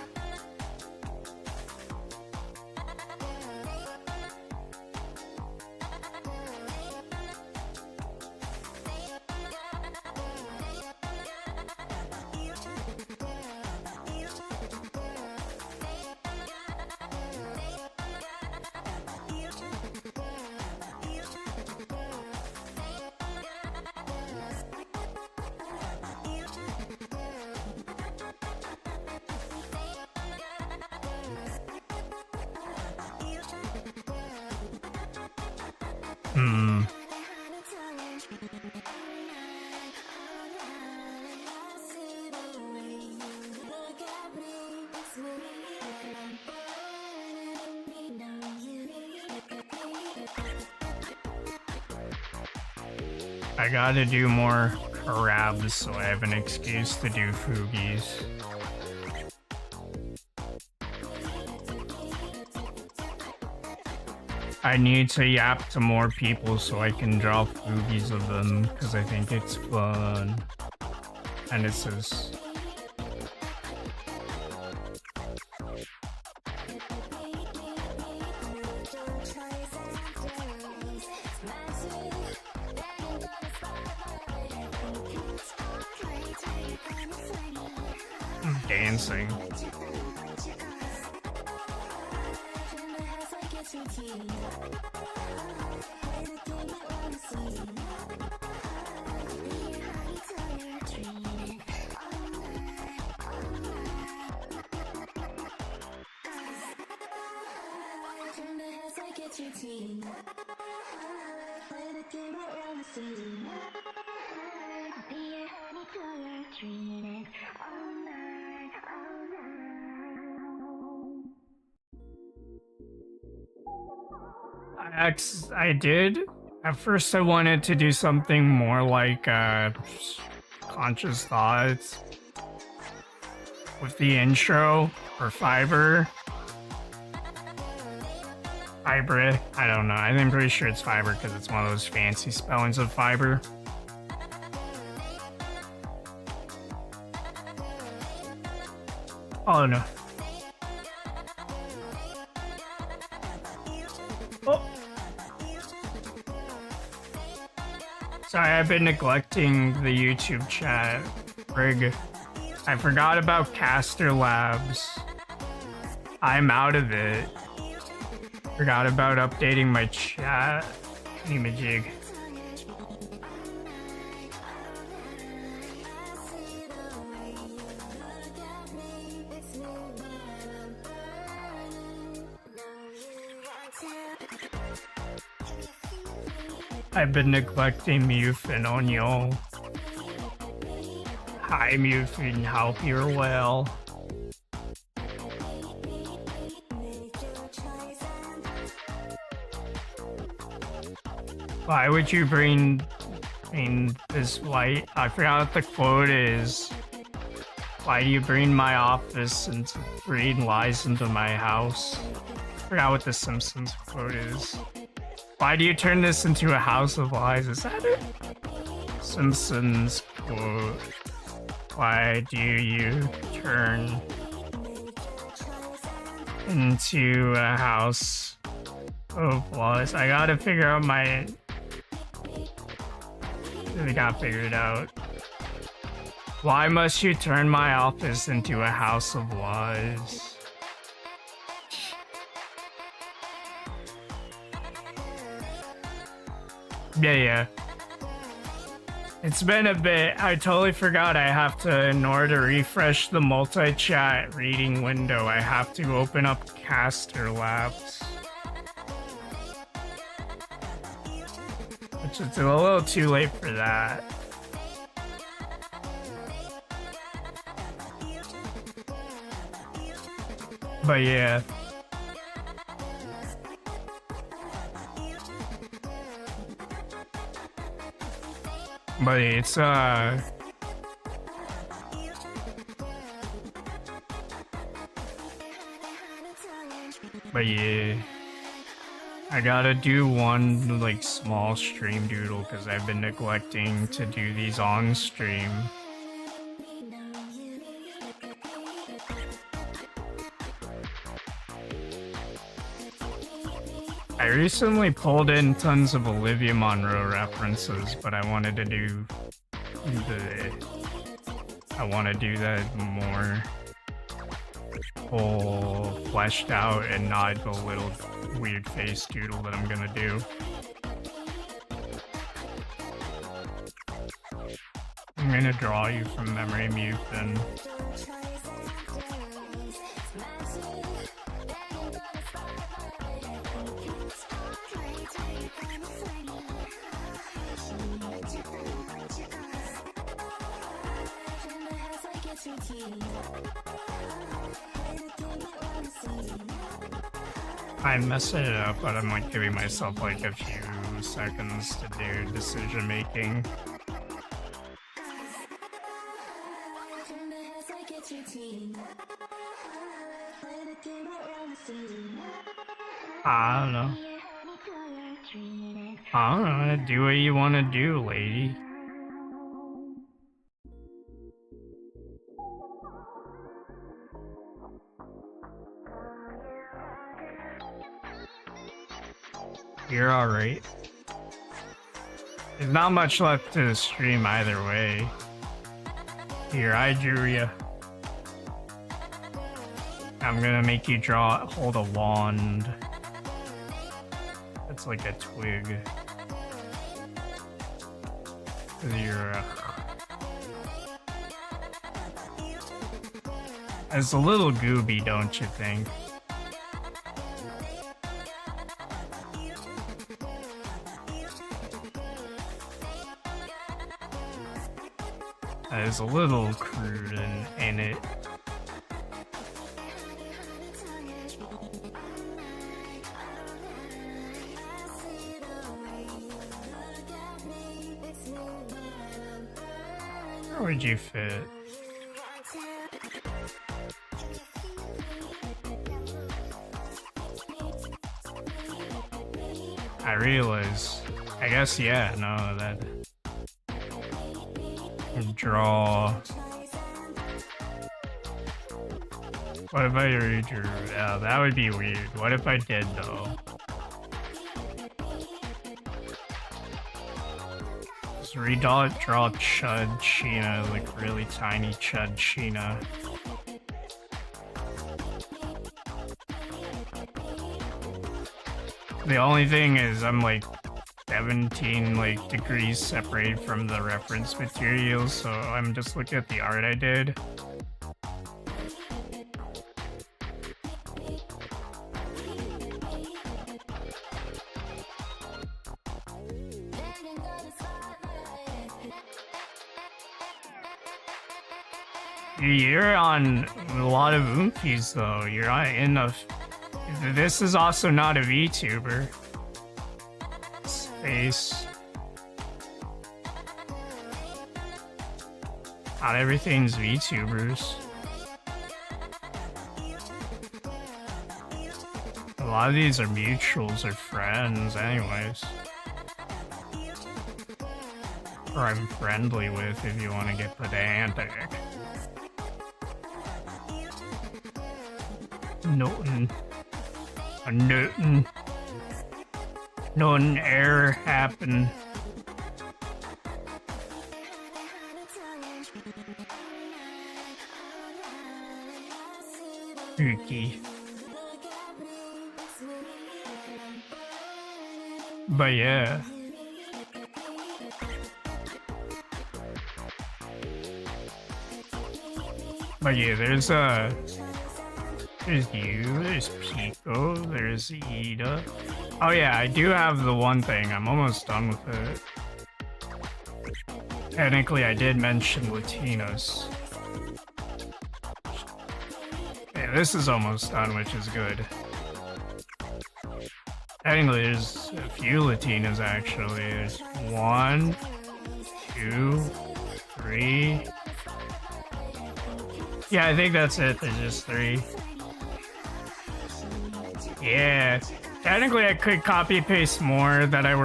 I gotta do more crabs so I have an excuse to do foogies. I need to yap to more people so I can draw foogies of them because I think it's fun. And it says dancing. I did. At first I wanted to do something more like conscious thoughts with the intro or Fiber. Fiber, I don't know. I'm pretty sure it's Fiber because it's one of those fancy spellings of fiber. Oh no. Oh. Sorry, I've been neglecting the YouTube chat. Frig. I forgot about Caster Labs. I'm out of it. Forgot about updating my chat. Jig. I've been neglecting Mufin on y'all. Hi Mufin, hope you're well. Why would you bring this white? I forgot what the quote is. Why do you bring my office and read lies into my house? I forgot what the Simpsons quote is. Why do you turn this into a house of lies? Is that it? Simpsons quote. Why do you turn into a house of lies? I gotta figure out my... I got figured out. Why must you turn my office into a house of lies? Yeah. It's been a bit. I totally forgot I have to, in order to refresh the multi-chat reading window, I have to open up Caster Labs. Which is a little too late for that. But yeah. But it's but yeah, I gotta do one like small stream doodle because I've been neglecting to do these on stream. I recently pulled in tons of Olivia Monroe references, but I wanted to do that more full fleshed out and not the little weird face doodle that I'm gonna do. I'm gonna draw you from memory, Mufin. I messed it up, but I'm like giving myself like a few seconds to do decision making. I don't know. Do what you want to do, lady. You're alright. There's not much left to the stream either way. Here, I drew ya. I'm gonna make you hold a wand. It's like a twig. 'Cause you're it's a little gooby, don't you think? It's a little crude in it. Where would you fit? I realize. I guess, yeah, no, that... Draw. What if I redrew? Yeah, that would be weird. What if I did, though? Just draw Chud Sheena, like really tiny Chud Sheena. The only thing is I'm like 17 like degrees separated from the reference material, so I'm just looking at the art I did. You're on a lot of oompies though. You're on enough. This is also not a VTuber. Space. Not everything's VTubers. A lot of these are mutuals or friends anyways. Or I'm friendly with if you want to get pedantic. Nothing. Nothing. Nothing ever happened. Spooky. But yeah. But yeah, there's you, there's Pico, there's Ida. Oh yeah, I do have the one thing. I'm almost done with it. Technically, I did mention Latinos. Yeah, this is almost done, which is good. Technically, there's a few Latinas actually. There's 1, 2, 3. Yeah, I think that's it. There's just 3. Yeah. Technically, I could copy paste more that I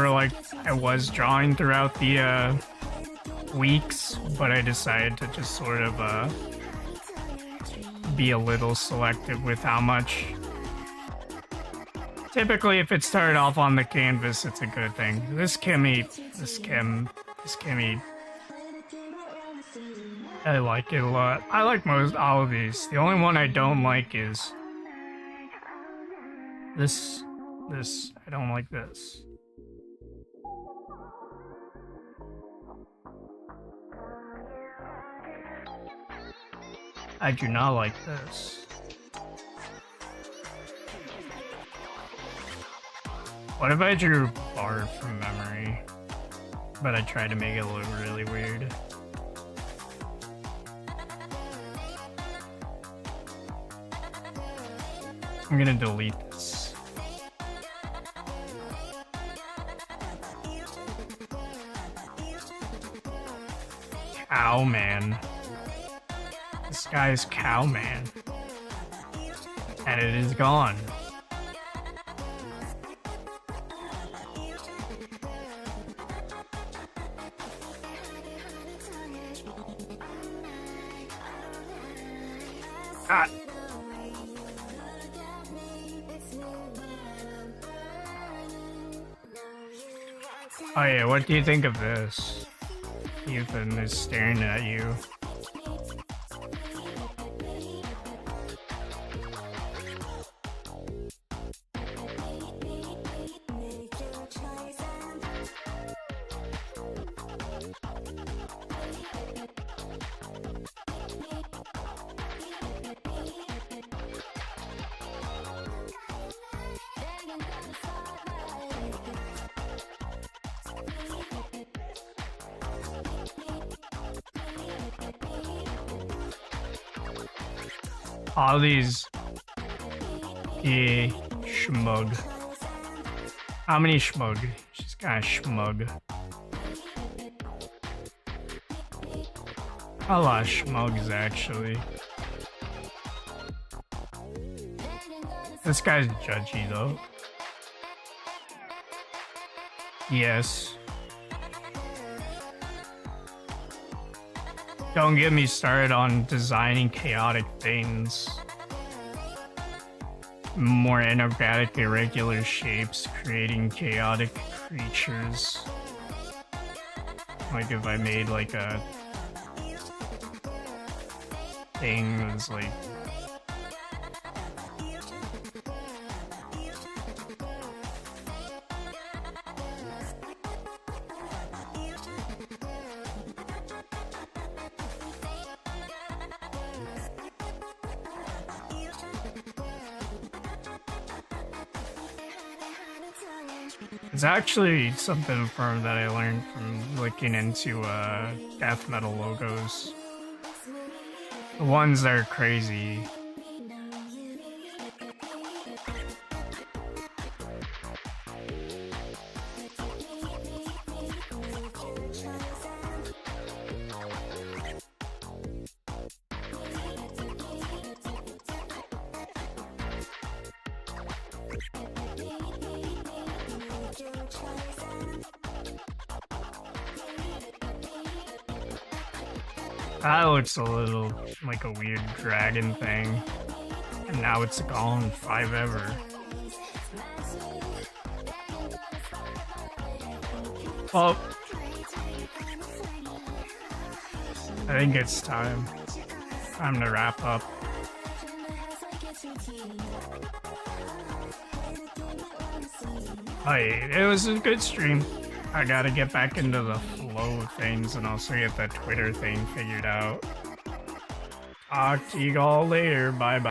was drawing throughout the weeks, but I decided to just sort of be a little selective with how much. Typically, if it started off on the canvas, it's a good thing. This Kimmy, I like it a lot. I like all of these. The only one I don't like is this. I don't like this. I do not like this. What if I drew Bard from memory, but I tried to make it look really weird? I'm gonna delete this. Cowman. This guy's Cowman. And it is gone. Ah. Oh yeah, what do you think of this? Ethan is staring at you. All these. Yeah, schmug. How many schmug? She's kind of schmug. A lot of schmugs, actually. This guy's judgy, though. Yes. Don't get me started on designing chaotic things. More enigmatic, irregular shapes, creating chaotic creatures. Like if I made like a thing that's like it's actually something from that I learned from looking into death metal logos. The ones that are crazy. That looks a little like a weird dragon thing. And now it's gone 5 ever. Well, I think it's time. Time to wrap up. Hey, it was a good stream. I gotta get back into the flow of things and also get that Twitter thing figured out. Talk to you all later. Bye bye.